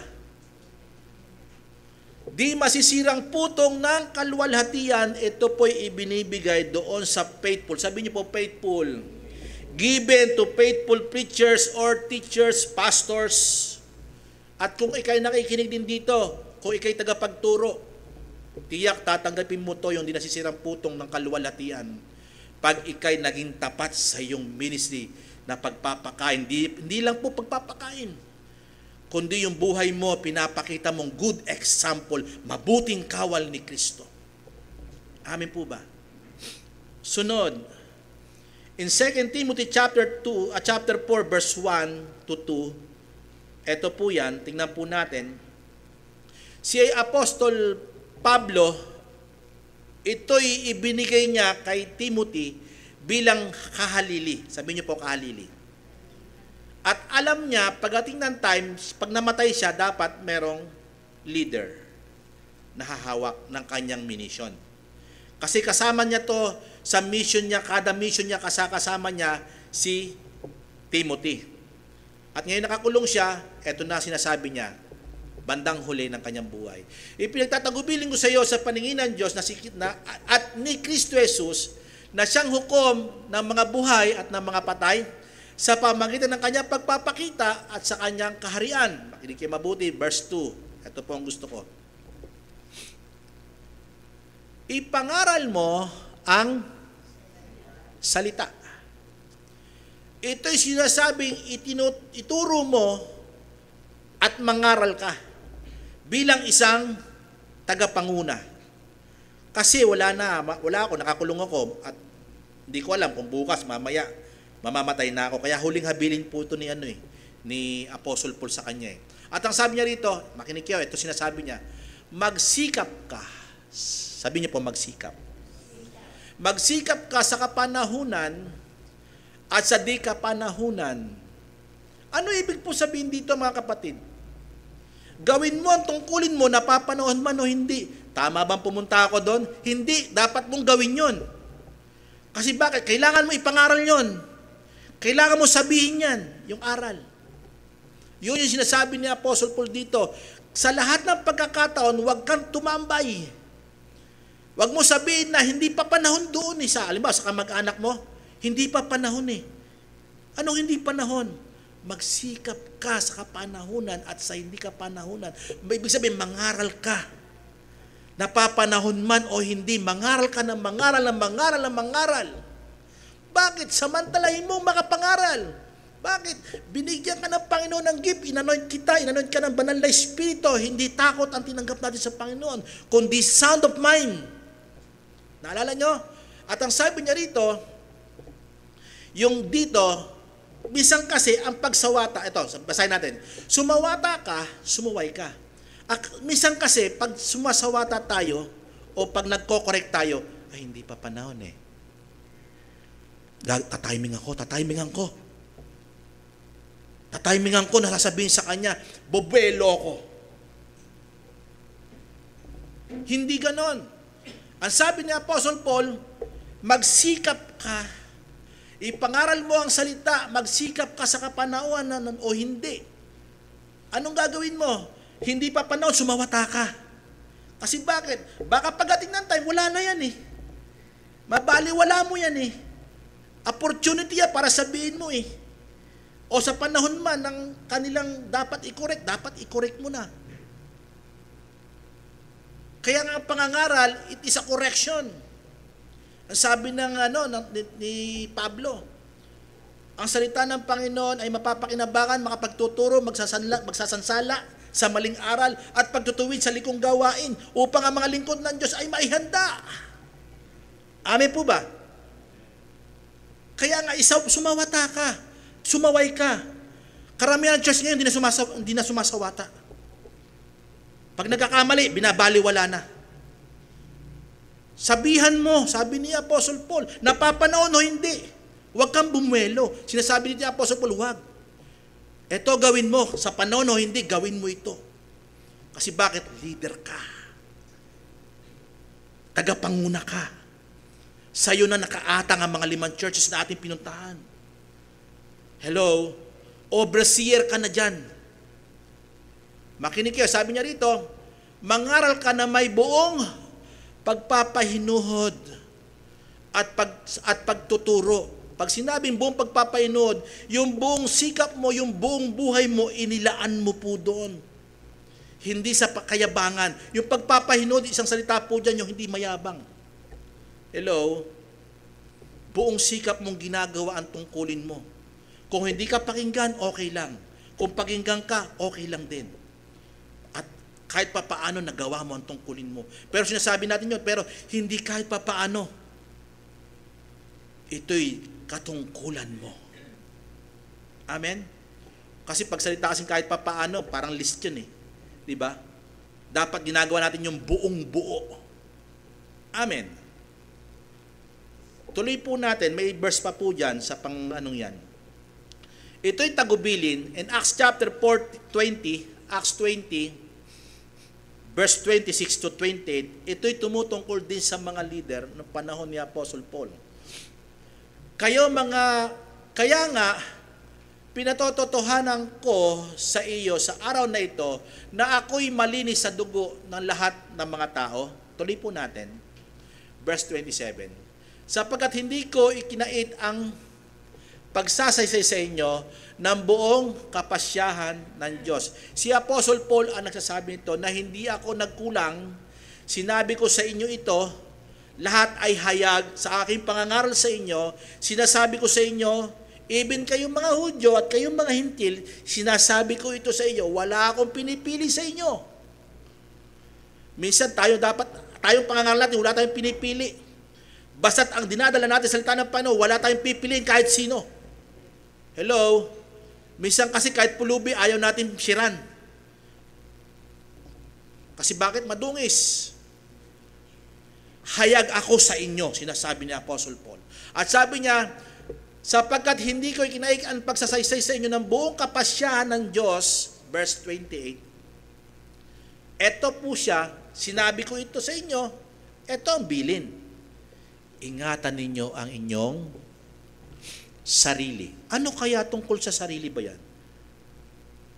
Di masisirang putong ng kaluwalhatian, ito po'y ibinibigay doon sa faithful. Sabi niyo po, faithful. Given to faithful preachers or teachers, pastors. At kung ikay nakikinig din dito, kung ikay tagapagturo, tiyak tatanggapin mo to yung di nasisirang putong ng kaluwalhatian. Pag ikay naging tapat sa iyong ministry na pagpapakain, hindi lang po pagpapakain, kundi yung buhay mo, pinapakita mong good example, mabuting kawal ni Kristo. Amen po ba? Sunod, in 2 Timothy chapter 4 verse 1 to 2, ito po yan, tingnan po natin, si Apostol Pablo, ito'y ibinigay niya kay Timothy bilang kahalili. Sabi niyo po kahalili. At alam niya, pagdating ng time, pag namatay siya, dapat merong leader na hahawak ng kanyang mission. Kasi kasama niya to sa mission niya, kada mission niya, kasama niya si Timothy. At ngayon nakakulong siya, eto na sinasabi niya, bandang huli ng kanyang buhay. Ipinagtatagubilin ko sa iyo sa paningin ng Diyos at ni Kristo Jesus na siyang hukom ng mga buhay at ng mga patay sa pamagitan ng kanyang pagpapakita at sa kanyang kaharian. Makinig kayo mabuti, verse 2. Ito po ang gusto ko. Ipangaral mo ang salita. Ito'y sinasabing ituro mo at mangaral ka bilang isang tagapanguna. Kasi wala ako, nakakulong ako at hindi ko alam kung bukas, mamaya, mamamatay na ako. Kaya huling habilin po ito ni Apostle Paul sa kanya. At ang sabi niya rito, makinig kayo, ito sinasabi niya, magsikap ka. Sabi niya po, magsikap. Magsikap ka sa kapanahunan at sa di kapanahunan. Ano ibig po sabihin dito, mga kapatid? Gawin mo ang tungkulin mo, napapanahon man o hindi. Tama bang pumunta ako doon? Hindi. Dapat mong gawin yon. Kasi bakit? Kailangan mo ipangaral yon. Kailangan mo sabihin yan, yung aral. Yun yung sinasabi ni Apostle Paul dito. Sa lahat ng pagkakataon, huwag kang tumambay. Huwag mo sabihin na hindi pa panahon doon. Halimbawa, sa kamag-anak mo, hindi pa panahon eh. Anong hindi panahon? Magsikap ka sa kapanahunan at sa hindi kapanahunan. Ibig sabihin, mangaral ka. Napapanahon man o hindi, mangaral ka ng mangaral ng mangaral ng mangaral. Bakit? Samantalahin mo makapangaral. Bakit? Binigyan ka ng Panginoon ng gift, inanoint ka ng banal na Espiritu. Hindi takot ang tinanggap natin sa Panginoon, kundi sound of mind. Naalala nyo? At ang sabi niya rito, yung dito, minsan kasi ang pagsawata, ito, basahin natin. Sumawata ka, sumuway ka. Minsan kasi, pag sumasawata tayo, o pag nagko-correct tayo, ay hindi pa panahon eh. Tatimingan ko, nasasabihin sa kanya, bobelo ko. Hindi ganon. Ang sabi ni Apostle Paul, magsikap ka, ipangaral mo ang salita, magsikap ka sa kapanahunan o hindi. Anong gagawin mo? Hindi pa panahon, sumawata ka. Kasi bakit? Baka pagdating ng time, wala na yan eh. Mabaliwala mo yan eh. Opportunity yan para sabihin mo eh. o sa panahon man ng kanilang dapat i-correct mo na. Kaya nga ang pangangaral, it is a correction. Ang sabi ni Pablo, ang salita ng Panginoon ay mapapakinabangan, makapagtuturo, magsasansala sa maling aral at pagtutuwid sa likong gawain upang ang mga lingkod ng Diyos ay maihanda. Amen po ba? Kaya nga sumawata ka, sumaway ka. Karamihan ng church ngayon hindi na sumasawata. Pag nagkakamali, binabaliwala na. Sabihan mo, sabi ni Apostle Paul, napapanaon o hindi, huwag kang bumuelo. Sinasabi ni Apostle Paul, huwag. Ito gawin mo, sa panahon o hindi, gawin mo ito. Kasi bakit? Leader ka. Tagapanguna ka. Sa'yo na nakaatang ang mga 5 churches na ating pinuntahan. Hello? Overseer ka na dyan. Makinig kayo, sabi niya rito, mangaral ka na may buong pagpapahinuhod at pagtuturo. Pag sinabing buong pagpapahinuhod, yung buong sikap mo, yung buong buhay mo, inilaan mo po doon. Hindi sa kayabangan. Yung pagpapahinuhod, isang salita po dyan, yung hindi mayabang. Hello? Buong sikap mong ginagawa ang tungkulin mo. Kung hindi ka pakinggan, okay lang. Kung pakinggan ka, okay lang din. Kahit pa paano nagawa mo ang tungkulin mo. Pero sinasabi natin yun, pero hindi kahit pa paano. Ito'y katungkulan mo. Amen? Kasi pagsalita kasing kahit pa paano, parang list yun eh. Diba? Dapat ginagawa natin yung buong buo. Amen? Tuloy po natin, may verse pa po dyan sa pang-anong yan. Ito'y tagubilin in Acts chapter 20, Acts 20, verse 26 to 28, ito'y tumutungkol din sa mga leader ng panahon ni Apostle Paul. Kaya nga, pinatototohanan ko sa iyo sa araw na ito na ako'y malinis sa dugo ng lahat ng mga tao. Tuloy po natin. Verse 27. Sapagkat hindi ko ikinait ang pagsasaysay sa inyo ng buong kapasyahan ng Diyos. Si Apostle Paul ang nagsasabi nito na hindi ako nagkulang, sinabi ko sa inyo ito, lahat ay hayag sa aking pangangaral sa inyo, sinasabi ko sa inyo, even kayong mga Hudyo at kayong mga Hintil, sinasabi ko ito sa inyo, wala akong pinipili sa inyo. Minsan tayong pangangaral natin, wala tayong pinipili. Basta't ang dinadala natin sa salita ng Panginoon, wala tayong pipiliin kahit sino. Hello? Minsan kasi kahit pulubi, ayaw natin siran. Kasi bakit? Madungis. Hayag ako sa inyo, sinasabi ni Apostle Paul. At sabi niya, sapagkat hindi ko ikinaik ang pagsasaysay sa inyo ng buong kapasyahan ng Diyos, verse 28, eto po siya, sinabi ko ito sa inyo, eto ang bilin. Ingatan ninyo ang inyong sarili. Ano kaya tungkol sa sarili ba yan?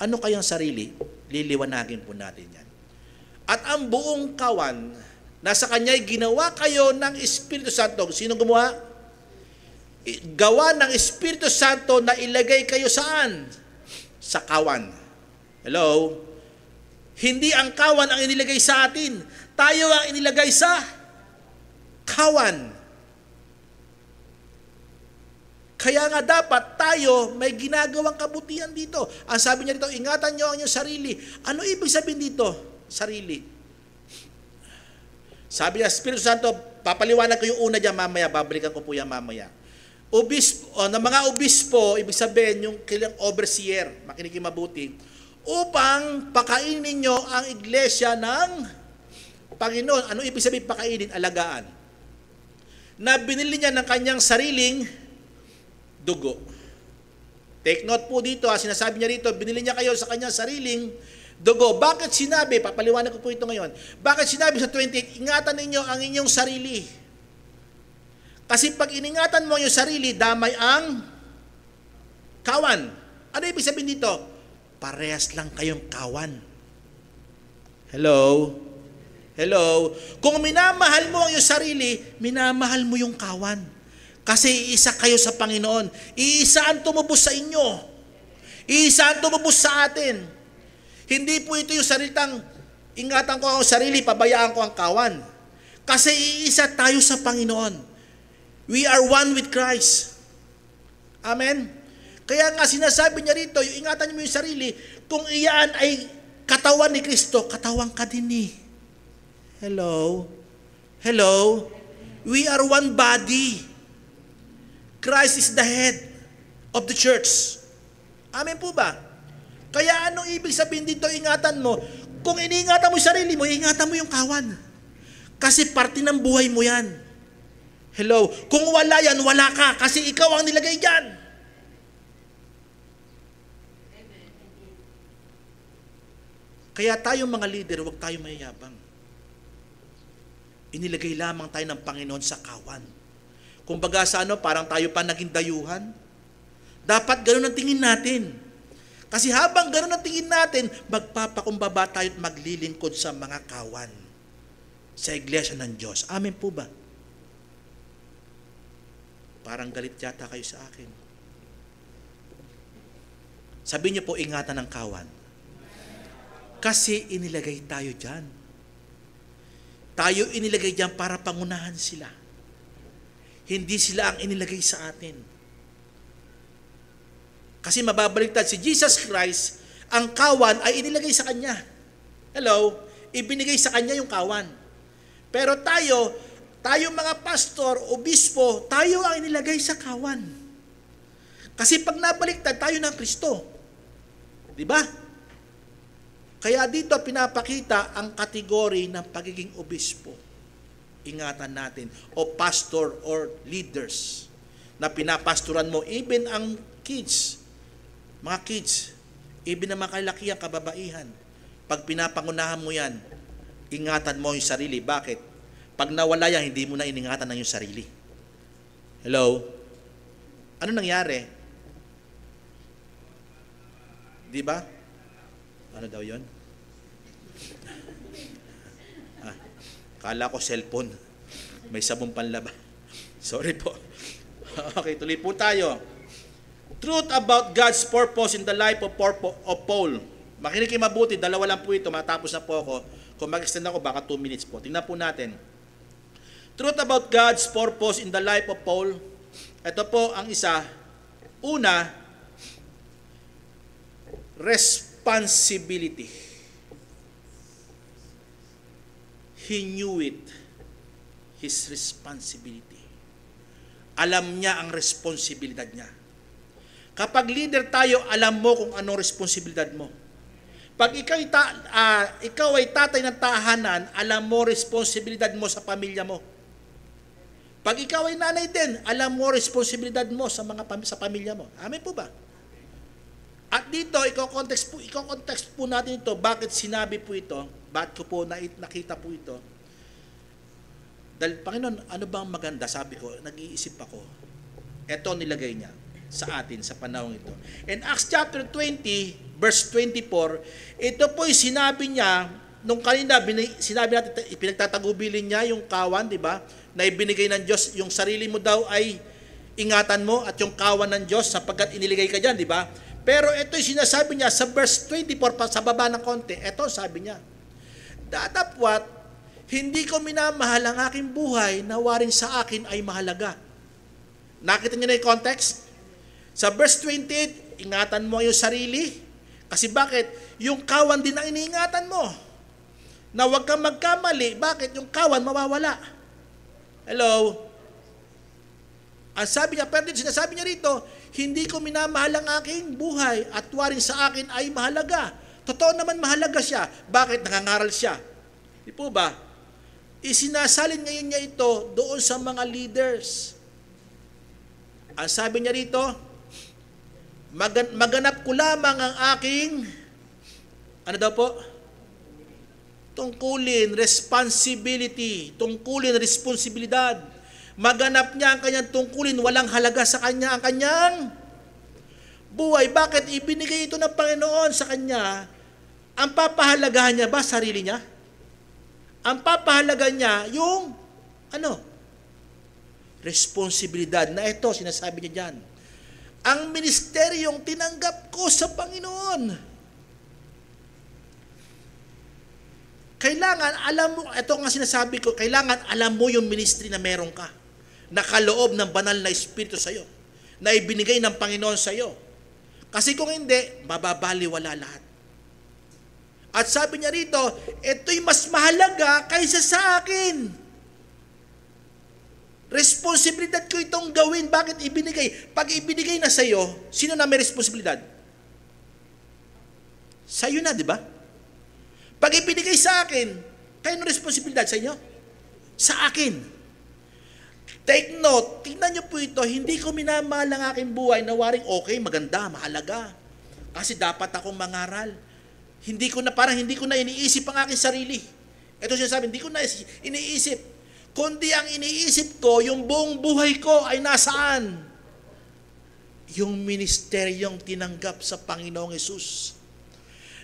Ano kayang sarili? Liliwanagin po natin yan. At ang buong kawan, nasa kanya'y ginawa kayo ng Espiritu Santo. Sino gumawa? Gawa ng Espiritu Santo na ilagay kayo saan? Sa kawan. Hello? Hindi ang kawan ang inilagay sa atin. Tayo ang inilagay sa kawan. Kaya nga dapat tayo may ginagawang kabutihan dito. Ang sabi niya dito, ingatan niyo ang inyong sarili. Ano ibig sabihin dito? Sarili. Sabi niya, Espiritu Santo, papaliwanag ko yung una dyan mamaya, babalikan ko po yan mamaya. Mga obispo, ibig sabihin yung kilang overseer, makinig mabuti, upang pakainin ninyo ang iglesia ng Panginoon. Ano ibig sabihin pakainin? Alagaan. Na binili niya ng kanyang sariling dugo. Take note po dito, sinasabi niya rito, binili niya kayo sa kanyang sariling dugo. Bakit sinabi, papaliwanag ko po ito ngayon, bakit sinabi sa 28, ingatan ninyo ang inyong sarili? Kasi pag iningatan mo yung sarili, damay ang kawan. Ano ibig sabihin dito? Parehas lang kayong kawan. Hello? Hello? Kung minamahal mo ang iyong sarili, minamahal mo yung kawan. Kasi iisa kayo sa Panginoon. Iisa ang tumubos sa inyo. Iisa ang tumubos sa atin. Hindi po ito yung salitang, ingatan ko ang sarili, pabayaan ko ang kawan. Kasi iisa tayo sa Panginoon. We are one with Christ. Amen? Kaya nga sinasabi niya rito, yung ingatan niyo yung sarili, kung iyan ay katawan ni Kristo, katawan ka din ni. Hello? Hello? We are one body. Christ is the head of the church. Amen po ba? Kaya anong ibig sabihin dito, ingatan mo? Kung iniingatan mo yung sarili mo, ingatan mo yung kawan. Kasi parte ng buhay mo yan. Hello? Kung wala yan, wala ka. Kasi ikaw ang nilagay dyan. Kaya tayong mga leader, huwag tayong mayayabang. Inilagay lamang tayo ng Panginoon sa kawan. Kumbaga sa parang tayo pa naging dayuhan. Dapat ganoon ang tingin natin. Kasi habang ganoon ang tingin natin, magpapakumbaba tayo at maglilingkod sa mga kawan. Sa iglesia ng Diyos. Amen po ba? Parang galit yata kayo sa akin. Sabi niyo po, ingatan ng kawan. Kasi inilagay tayo dyan. Tayo inilagay dyan para pangunahan sila. Hindi sila ang inilagay sa atin. Kasi mababaliktad si Jesus Christ, ang kawan ay inilagay sa Kanya. Hello? Ibinigay sa Kanya yung kawan. Pero tayo mga pastor, obispo, tayo ang inilagay sa kawan. Kasi pag nabaliktad, tayo ng Kristo. Diba? Kaya dito pinapakita ang kategory ng pagiging obispo. Ingatan natin, o pastor or leaders na pinapastoran mo, even ang kids, mga kids, even ang mga kalakihang kababaihan, pag pinapangunahan mo yan, ingatan mo yung sarili. Bakit? Pag nawala yan, hindi mo na iningatan ng yung sarili. Hello? Ano nangyari? Di ba? Ano daw yon? Kala ko cellphone. May sabong panlaba. Sorry po. Okay, tuloy po tayo. Truth about God's purpose in the life of Paul. Makinig kayo mabuti, dalawa lang po ito, matapos na po ako. Kung mag-extend ako, baka 2 minutes po. Tingnan po natin. Truth about God's purpose in the life of Paul. Ito po ang isa. Una, responsibility. He knew it. His responsibility. Alam niya ang responsibilidad niya. Kapag leader tayo, alam mo kung anong responsibilidad mo. Pag ikaw ay tatay ng tahanan, alam mo responsibilidad mo sa pamilya mo. Pag ikaw ay nanay din, alam mo responsibilidad mo sa pamilya mo. Amen po ba? At dito, i-context po natin ito, bakit sinabi po ito, bakit ko po nakita po ito. Dahil, Panginoon, ano bang maganda? Sabi ko, nag-iisip ako. Ito nilagay niya sa atin sa panahon ito. In Acts chapter 20, verse 24, ito po yung sinabi niya, nung kanina, sinabi natin, pinagtatagubilin niya yung kawan, di ba? Na ibinigay ng Diyos, yung sarili mo daw ay ingatan mo at yung kawan ng Diyos sapagkat iniligay ka dyan, di ba? Pero ito yung sinasabi niya sa verse 24, sa baba ng konti, ito sabi niya, datapwat, hindi ko minamahal ang aking buhay na waring sa akin ay mahalaga. Nakita niyo na yung context? Sa verse 28, ingatan mo yung sarili. Kasi bakit? Yung kawan din ang iniingatan mo. Na huwag kang magkamali. Bakit? Yung kawan mawawala. Hello? Ang sabi niya, pero sinasabi niya rito, hindi ko minamahal ang aking buhay at waring sa akin ay mahalaga. Totoo naman mahalaga siya. Bakit? Nangangaral siya. Di po ba? Isinasalin ngayon niya ito doon sa mga leaders. Ang sabi niya rito, maganap ko lamang ang aking, ano daw po? Tungkulin, responsibility. Tungkulin, responsibilidad. Maganap niya ang kanyang tungkulin, walang halaga sa kanya ang kanyang buhay. Bakit? Ibinigay ito ng Panginoon sa kanya. Ang papahalagahan niya ba sarili niya? Ang papahalaga niya yung responsibilidad na ito, sinasabi niya dyan. ang ministeryong tinanggap ko sa Panginoon. Kailangan alam mo, ito nga sinasabi ko, kailangan alam mo yung ministry na meron ka. Nakaloob ng banal na Espiritu sa'yo. Na ibinigay ng Panginoon sa'yo. Kasi kung hindi, mababaliwala lahat. At sabi niya rito, ito'y mas mahalaga kaysa sa akin. Responsibilidad ko itong gawin. Bakit ibinigay? Pag ibinigay na sa'yo, sino na may responsibilidad? Sa'yo na, di ba? Pag ibinigay sa akin, kayo ng responsibilidad sa inyo? Sa akin. Take note, tingnan niyo po ito, hindi ko minamahal ang aking buhay na waring okay, maganda, mahalaga. Kasi dapat akong mangaral. Hindi ko na iniisip ang aking sarili. Ito siya sabi, hindi ko na iniisip. Kundi ang iniisip ko, yung buong buhay ko ay nasaan? Yung ministeryong tinanggap sa Panginoong Hesus.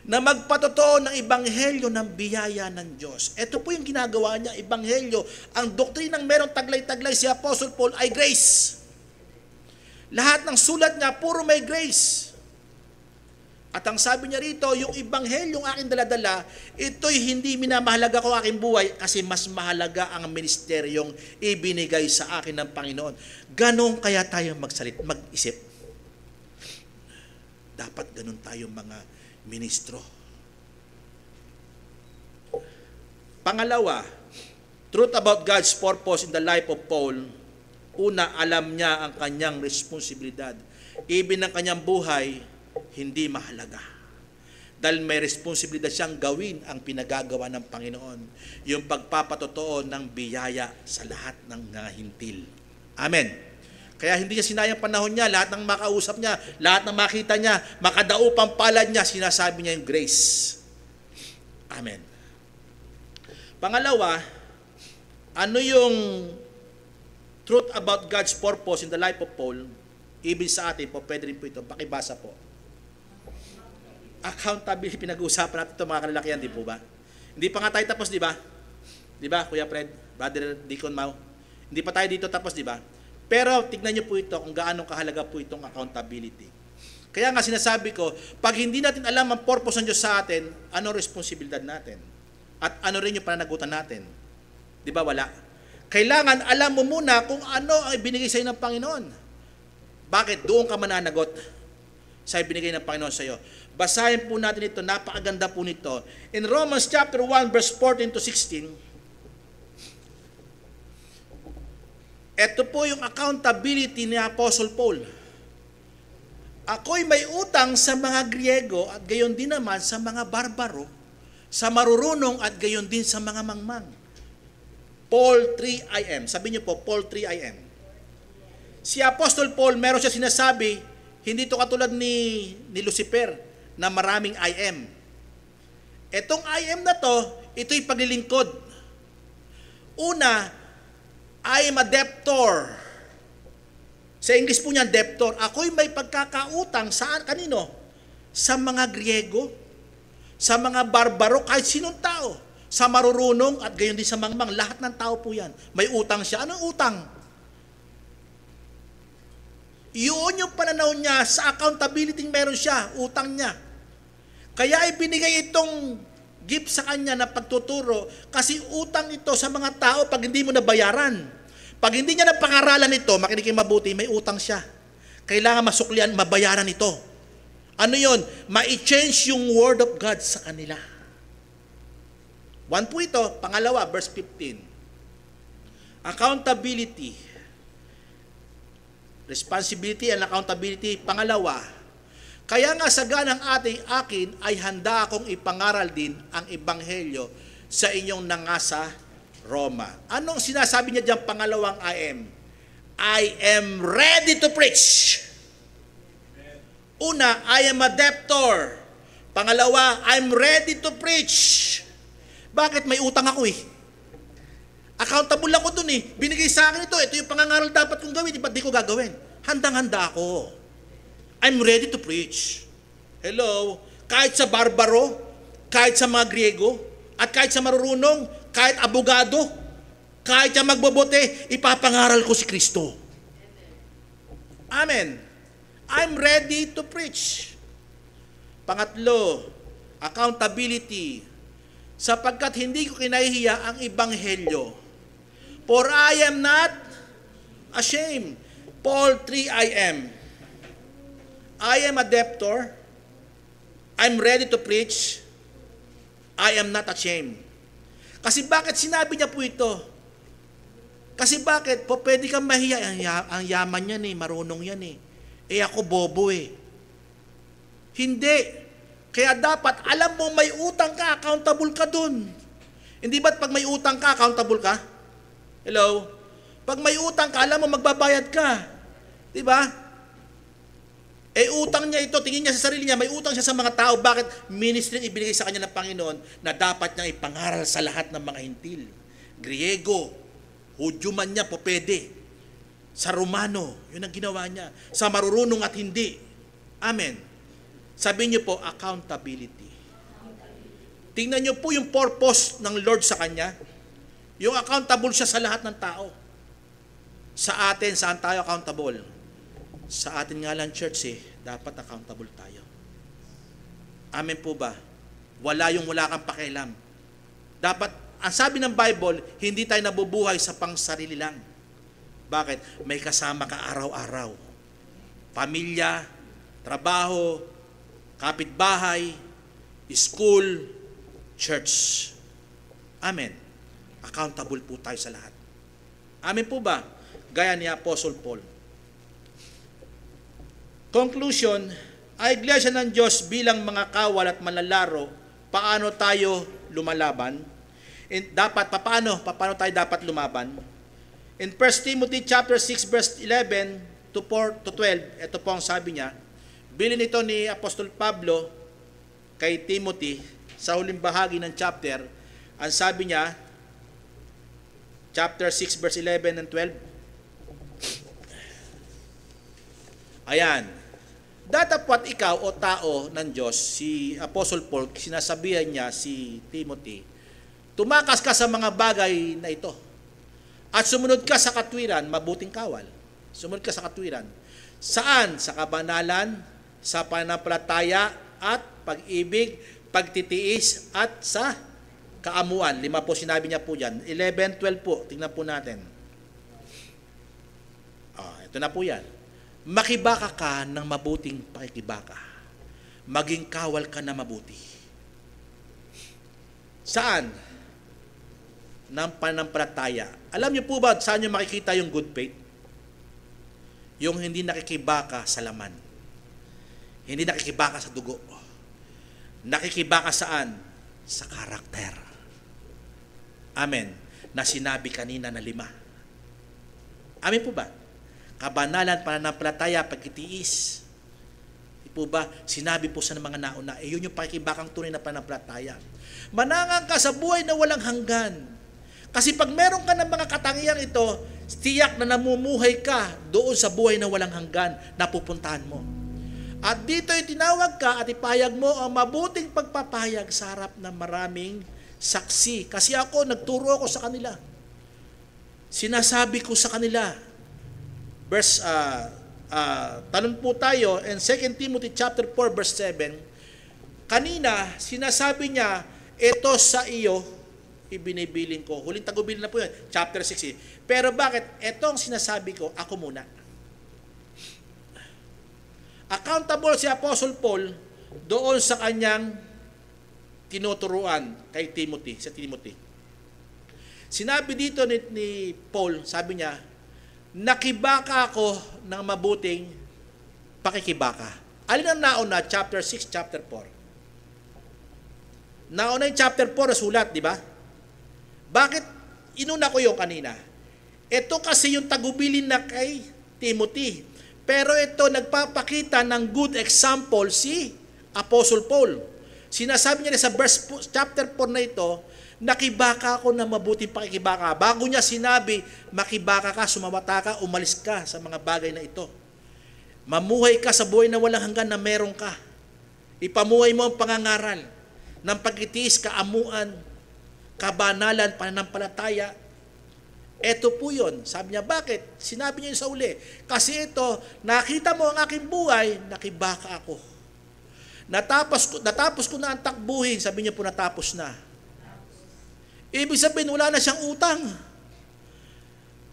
Na magpatotoo ng ebanghelyo ng biyaya ng Diyos. Ito po yung ginagawa niya, ebanghelyo. Ang doktrinang merong taglay-taglay si Apostle Paul ay grace. Lahat ng sulat niya, puro may grace. At ang sabi niya rito, yung ebanghelyong aking daladala, ito'y hindi minamahalaga ko aking buhay kasi mas mahalaga ang ministeryong ibinigay sa akin ng Panginoon. Ganon kaya tayo mag-isip. Dapat ganon tayo mga ministro. Pangalawa, truth about God's purpose in the life of Paul. Una, alam niya ang kanyang responsibilidad. Even ang kanyang buhay, hindi mahalaga. Dahil may responsibilidad siyang gawin ang pinagagawa ng Panginoon. Yung pagpapatotoo ng biyaya sa lahat ng mga hintil. Amen. Kaya hindi niya sinayang panahon niya, lahat ng makausap niya, lahat ng makita niya, makadaupang palad niya, sinasabi niya yung grace. Amen. Pangalawa, ano yung truth about God's purpose in the life of Paul? Ibig sa atin po, pwede rin po ito, pakibasa po. Accountability, pinag-uusapan natin ito mga kalalakihan, di po ba? Hindi pa nga tayo tapos, di ba? Di ba, Kuya Fred, Brother Deacon Mau? Hindi pa tayo dito tapos, di ba? Pero tignan niyo po ito kung gaano kahalaga po itong accountability. Kaya nga sinasabi ko, pag hindi natin alam ang purpose ng Diyos sa atin, ano responsibilidad natin? At ano rin yung pananagutan natin? Di ba wala? Kailangan alam mo muna kung ano ang ibinigay sa iyo ng Panginoon. Bakit? Doon ka mananagot sa ibinigay ng Panginoon sa iyo. Basahin po natin ito, napakaganda po nito. In Romans chapter 1 verse 14 to 16, ito po yung accountability ni Apostle Paul. Ako'y may utang sa mga Griego at gayon din naman sa mga barbaro, sa marurunong at gayon din sa mga mangmang. Paul 3 IM. Sabi niyo po, Paul 3 IM. Si Apostle Paul, meron siya sinasabi, hindi ito katulad ni Lucifer na maraming IM. Itong IM na to, ito'y paglilingkod. Una, I am a debtor. Sa English po niya, debtor. Ako'y may pagkakautang saan? Kanino? Sa mga Griego, sa mga barbaro, kahit sinong tao. Sa marurunong at gayon din sa mangmang. Lahat ng tao po yan. May utang siya. Anong utang? Yun yung pananaw niya sa accountability meron siya. Utang niya. Kaya ibinigay itong gift sa kanya na pagtuturo kasi utang ito sa mga tao pag hindi mo nabayaran. Pag hindi niya napangaralan ito, makinig kayo mabuti, may utang siya. Kailangan masuklian, mabayaran ito. Ano yon? Ma-change yung word of God sa kanila. One po ito, pangalawa, verse 15. Accountability. Responsibility and accountability. Pangalawa, kaya nga sa ganang akin ay handa akong ipangaral din ang ebanghelyo sa inyong nangasa Roma. Anong sinasabi niya diyan pangalawang I am ready to preach. Una, I am a debtor. Pangalawa, I'm ready to preach. Bakit? May utang ako eh. Accountable ako dun eh. Binigay sa akin ito. Ito yung pangangaral dapat kong gawin. Ba't di ko gagawin? Handang-handa ako. I'm ready to preach. Hello? Kahit sa barbaro, kahit sa mga Griego, at kahit sa marurunong, kahit abogado, kahit sa magbobote, ipapangaral ko si Kristo. Amen. I'm ready to preach. Pangatlo, accountability. Sapagkat hindi ko kinahihiya ang ebanghelyo. For I am not ashamed. Paul 3, I am a debtor. I'm ready to preach. I am not ashamed. Kasi bakit sinabi niya po ito? Kasi bakit? Po, pwede kang mahiya. Ang yaman yan marunong yan ako bobo Hindi. Kaya dapat, alam mo, may utang ka, accountable ka dun. Hindi ba't pag may utang ka, accountable ka? Hello? Pag may utang ka, alam mo, magbabayad ka. Diba? Utang niya ito, tingin niya sa sarili niya, may utang siya sa mga tao. Bakit? Ministry ibinigay sa kanya ng Panginoon na dapat niyang ipangaral sa lahat ng mga hintil. Griego, Hudyo man niya, po pwede. Sa Romano, yun ang ginawa niya. Sa marurunong at hindi. Amen. Sabi niyo po, accountability. Tingnan niyo po yung purpose ng Lord sa kanya. Yung accountable siya sa lahat ng tao. Sa atin, saan tayo accountable? Sa atin nga lang church dapat accountable tayo. Amen po ba? Wala kang pakialam. Dapat, ang sabi ng Bible, hindi tayo nabubuhay sa pangsarili lang. Bakit? May kasama ka araw-araw. Pamilya, trabaho, kapitbahay, school, church. Amen. Accountable po tayo sa lahat. Amen po ba? Gaya ni Apostle Paul. Conclusion, ay iglesia ng Diyos bilang mga kawal at manlalaro, paano tayo lumalaban? Paano tayo dapat lumaban? In 1 Timothy chapter 6 verse 11 to 12, ito po ang sabi niya. Bilin ito ni Apostol Pablo kay Timothy sa huling bahagi ng chapter. Ang sabi niya, chapter 6 verse 11 and 12. Ayan. Datapwat ikaw o tao ng Diyos, si Apostle Paul, sinasabihan niya si Timothy, tumakas ka sa mga bagay na ito. At sumunod ka sa katwiran, mabuting kawal. Sumunod ka sa katwiran. Saan? Sa kabanalan, sa pananampalataya at pag-ibig, pagtitiis at sa kaamuan. 5 po sinabi niya po dyan. 11, 12 po. Tingnan po natin. Ito na po yan. Makibaka ka ng mabuting pakikibaka. Maging kawal ka na mabuti. Saan? Ng pananampalataya. Alam niyo po ba saan niyo makikita yung good faith? Yung hindi nakikibaka sa laman. Hindi nakikibaka sa dugo. Nakikibaka saan? Sa karakter. Amen. Na sinabi kanina na 5. Amen po ba? Kabanalan, pananampalataya, pagtitiis. Di po ba? Sinabi po sa mga nauna, yun yung pakikibakang tunay na pananampalataya. Manangang ka sa buhay na walang hanggan. Kasi pag meron ka ng mga katangiang ito, tiyak na namumuhay ka doon sa buhay na walang hanggan na pupuntahan mo. At dito yung tinawag ka at ipahayag mo ang mabuting pagpapahayag sa harap ng maraming saksi. Kasi nagturo ako sa kanila. Sinasabi ko sa kanila. Tanong po tayo in 2 Timothy chapter 4 verse 7. Kanina, sinasabi niya, ito sa iyo, ibinibiling ko. Huling tagubilin na po yun, chapter 6. Pero bakit? Ito ang sinasabi ko, ako muna. Accountable si Apostle Paul doon sa kanyang tinuturuan kay Timothy, sa Timothy. Sinabi dito ni Paul, sabi niya, nakibaka ako ng mabuting pakikibaka. Alin ang nauna? Chapter 6, chapter 4. Nauna yung chapter 4 na sulat, di ba? Bakit inuna ko yung kanina? Ito kasi yung tagubilin na kay Timothy. Pero ito nagpapakita ng good example si Apostle Paul. Sinasabi niya sa chapter 4 na ito, nakibaka ako ng mabuting pakikibaka. Bago niya sinabi, makibaka ka, sumamata ka, umalis ka sa mga bagay na ito. Mamuhay ka sa buhay na walang hanggan na meron ka. Ipamuhay mo ang pangangaral ng pagtitiis, kaamuan, kabanalan, pananampalataya. Ito po yun. Sabi niya, bakit? Sinabi niya yun sa uli. Kasi ito, nakita mo ang aking buhay, nakibaka ako. Natapos ko na ang takbuhin. Sabi niya po, natapos na. Ibig sabihin, wala na siyang utang.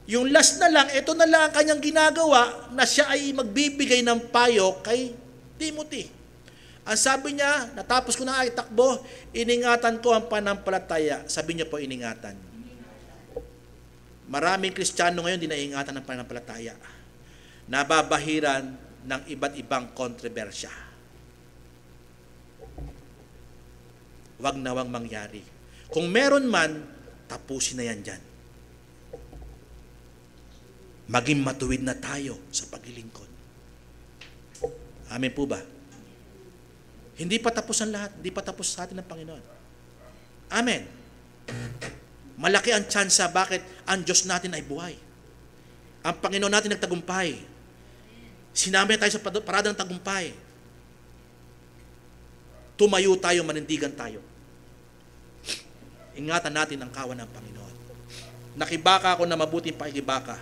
Yung last na lang, ito na lang ang kanyang ginagawa na siya ay magbibigay ng payo kay Timothy. Ang sabi niya, natapos ko na ang takbo, iningatan ko ang panampalataya. Sabi niya po, iningatan. Maraming Kristiyano ngayon di naiingatan ng pananampalataya. Nababahiran ng iba't ibang kontrobersya. Wag nawang mangyari. Kung meron man, tapusin na yan dyan. Maging matuwid na tayo sa paglilingkod. Amen po ba? Hindi pa tapos ang lahat. Hindi pa tapos sa atin ng Panginoon. Amen. Malaki ang tsansa bakit ang Diyos natin ay buhay. Ang Panginoon natin nagtagumpay. Sinama tayo sa parada ng tagumpay. Tumayo tayo, manindigan tayo. Ingatan natin ang kawan ng Panginoon. Nakibaka ako na mabuting pakikibaka.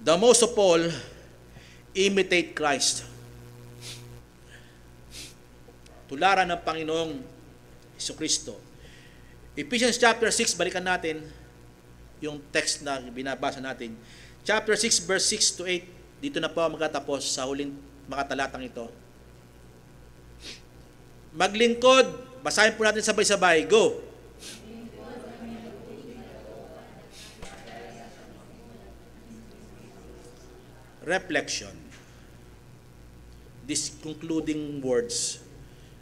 The most of all, imitate Christ. Tularan ng Panginoong Jesucristo. Ephesians chapter 6, balikan natin yung text na binabasa natin. Chapter 6, verse 6 to 8. Dito na po magtatapos sa huling mga talatang ito. Maglingkod. Basahin po natin sabay-sabay. Go! Reflection. These concluding words.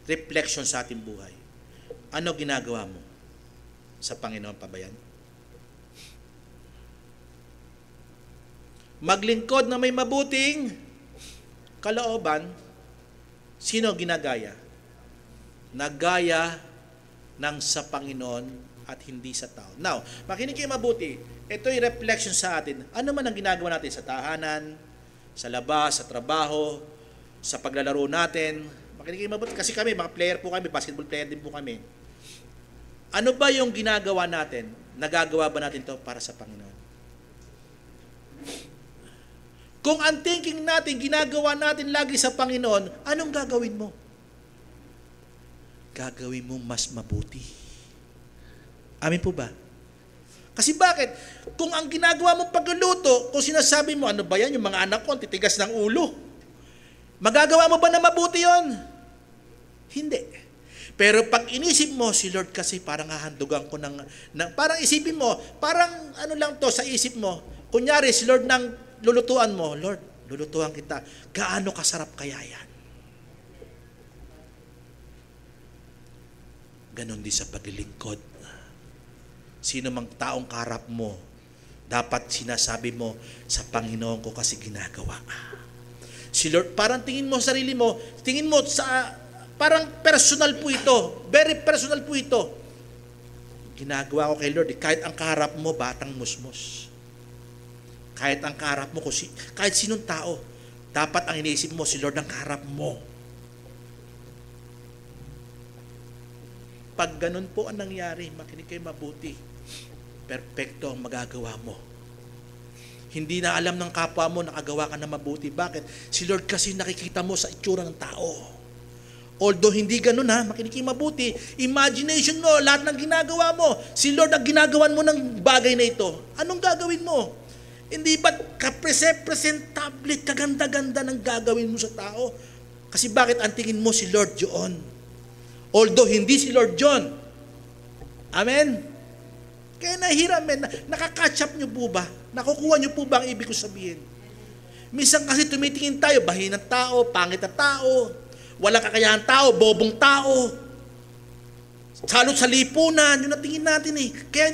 Reflection sa ating buhay. Ano ginagawa mo sa Panginoon pa ba yan? Maglingkod na may mabuting kalooban. Sino ginagaya? Nagaya ng sa Panginoon at hindi sa tao. Now, makinig kayo mabuti. Ito'y reflection sa atin. Ano man ang ginagawa natin sa tahanan, sa labas, sa trabaho, sa paglalaro natin. Makinig kayo mabuti. Kasi kami, mga player po kami, basketball player din po kami. Ano ba yung ginagawa natin? Nagagawa ba natin to para sa Panginoon? Kung ang thinking natin, ginagawa natin lagi sa Panginoon, anong gagawin mo? Gagawin mo mas mabuti. Amin po ba? Kasi bakit? Kung ang ginagawa mong pagluluto, kung sinasabi mo, ano ba yan, yung mga anak ko, titigas ng ulo. Magagawa mo ba na mabuti yon? Hindi. Pero pag inisip mo, si Lord kasi parang hahandugan ko ng parang isipin mo, parang ano lang to sa isip mo. Kunyari, si Lord nang lulutuan mo, Lord, lulutuan kita. Gaano kasarap kaya yan? Ganon din sa paglilingkod. Sino mang taong kaharap mo, dapat sinasabi mo, sa Panginoon ko kasi ginagawa. Si Lord, parang tingin mo sa sarili mo, tingin mo sa, parang personal po ito. Very personal po ito. Ginagawa ko kay Lord, kahit ang kaharap mo, batang musmos. Kahit ang kaharap mo, kahit sinong tao, dapat ang iniisip mo, si Lord ang kaharap mo. Pag ganun po ang nangyari, makinig kayo mabuti. Perpekto ang magagawa mo. Hindi na alam ng kapwa mo, nakagawa ka na mabuti. Bakit? Si Lord kasi nakikita mo sa itsura ng tao. Although hindi ganun ha, makinig kayo mabuti. Imagination mo, lahat ng ginagawa mo, si Lord ang ginagawan mo ng bagay na ito. Anong gagawin mo? Hindi ba presentable, kaganda-ganda ng gagawin mo sa tao? Kasi bakit ang tingin mo si Lord yun? Although hindi si Lord John. Amen? Kaya nahiram, nakakatch up nyo po ba? Nakukuha nyo po ba ang ibig ko sabihin? Minsan kasi tumitingin tayo, bahin ng tao, pangit na tao, walang kakayahan tao, bobong tao, salot sa lipunan, yun natingin natin eh. Kaya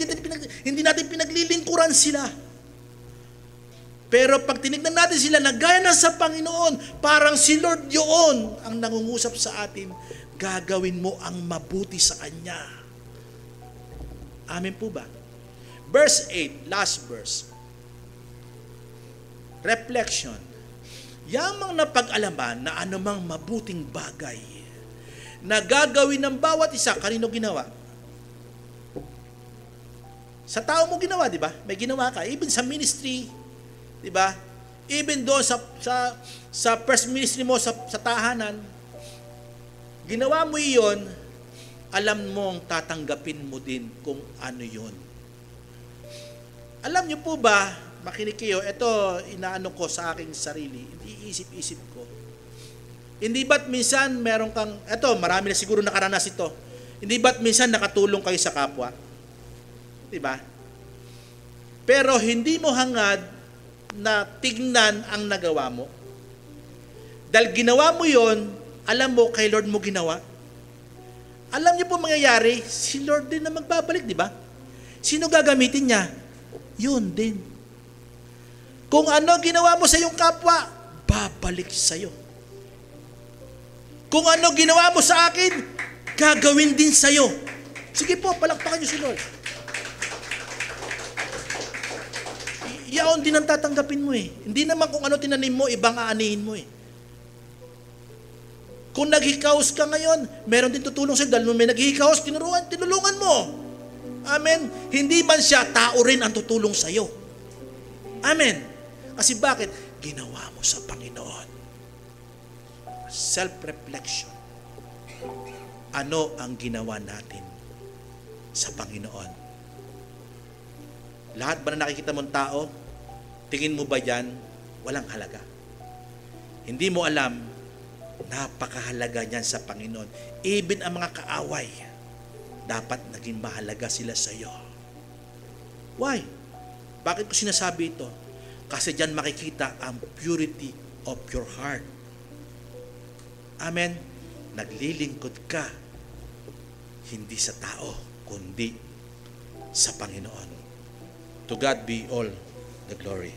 hindi natin pinaglilingkuran sila. Pero pag tinignan natin sila na gaya na sa Panginoon, parang si Lord yun ang nangungusap sa atin, gagawin mo ang mabuti sa Kanya. Amen po ba? Verse 8, last verse. Reflection. Yamang napag-alaman na anumang mabuting bagay na gagawin ng bawat isa, kanino ginawa? Sa tao mo ginawa, di ba? May ginawa ka. Even sa ministry, di ba? Even doon sa first ministry mo, sa tahanan, ginawa mo iyon, alam mong tatanggapin mo din kung ano yon. Alam niyo po ba, makinig kayo, ito inaano ko sa aking sarili, hindi isip-isip ko. Hindi ba't minsan meron kang, ito marami na siguro nakaranas ito, hindi ba't minsan nakatulong kayo sa kapwa? Diba? Pero hindi mo hangad na tignan ang nagawa mo. Dahil ginawa mo yon, alam mo kay Lord mo ginawa. Alam niyo po mangyayari, si Lord din na magbabalik, di ba? Sino gagamitin niya? Yun din. Kung ano ginawa mo sa iyong kapwa, babalik sa iyo. Kung ano ginawa mo sa akin, gagawin din sa iyo. Sige po, palakpakan niyo si Lord. Yaon din ang tatanggapin mo eh. Hindi naman kung ano tinanim mo, ibang aanihin mo eh. Kung naghikaos ka ngayon, meron din tutulong sa'yo. Dahil may naghikaos, tinulungan mo. Amen. Hindi man siya, tao rin ang tutulong sa'yo. Amen. Kasi bakit? Ginawa mo sa Panginoon. Self-reflection. Ano ang ginawa natin sa Panginoon? Lahat ba na nakikita mong tao, tingin mo ba yan, walang halaga? Hindi mo alam, napakahalaga niyan sa Panginoon. Even ang mga kaaway, dapat naging mahalaga sila sa iyo. Why? Bakit ko sinasabi ito? Kasi diyan makikita ang purity of your heart. Amen? Naglilingkod ka, hindi sa tao, kundi sa Panginoon. To God be all the glory.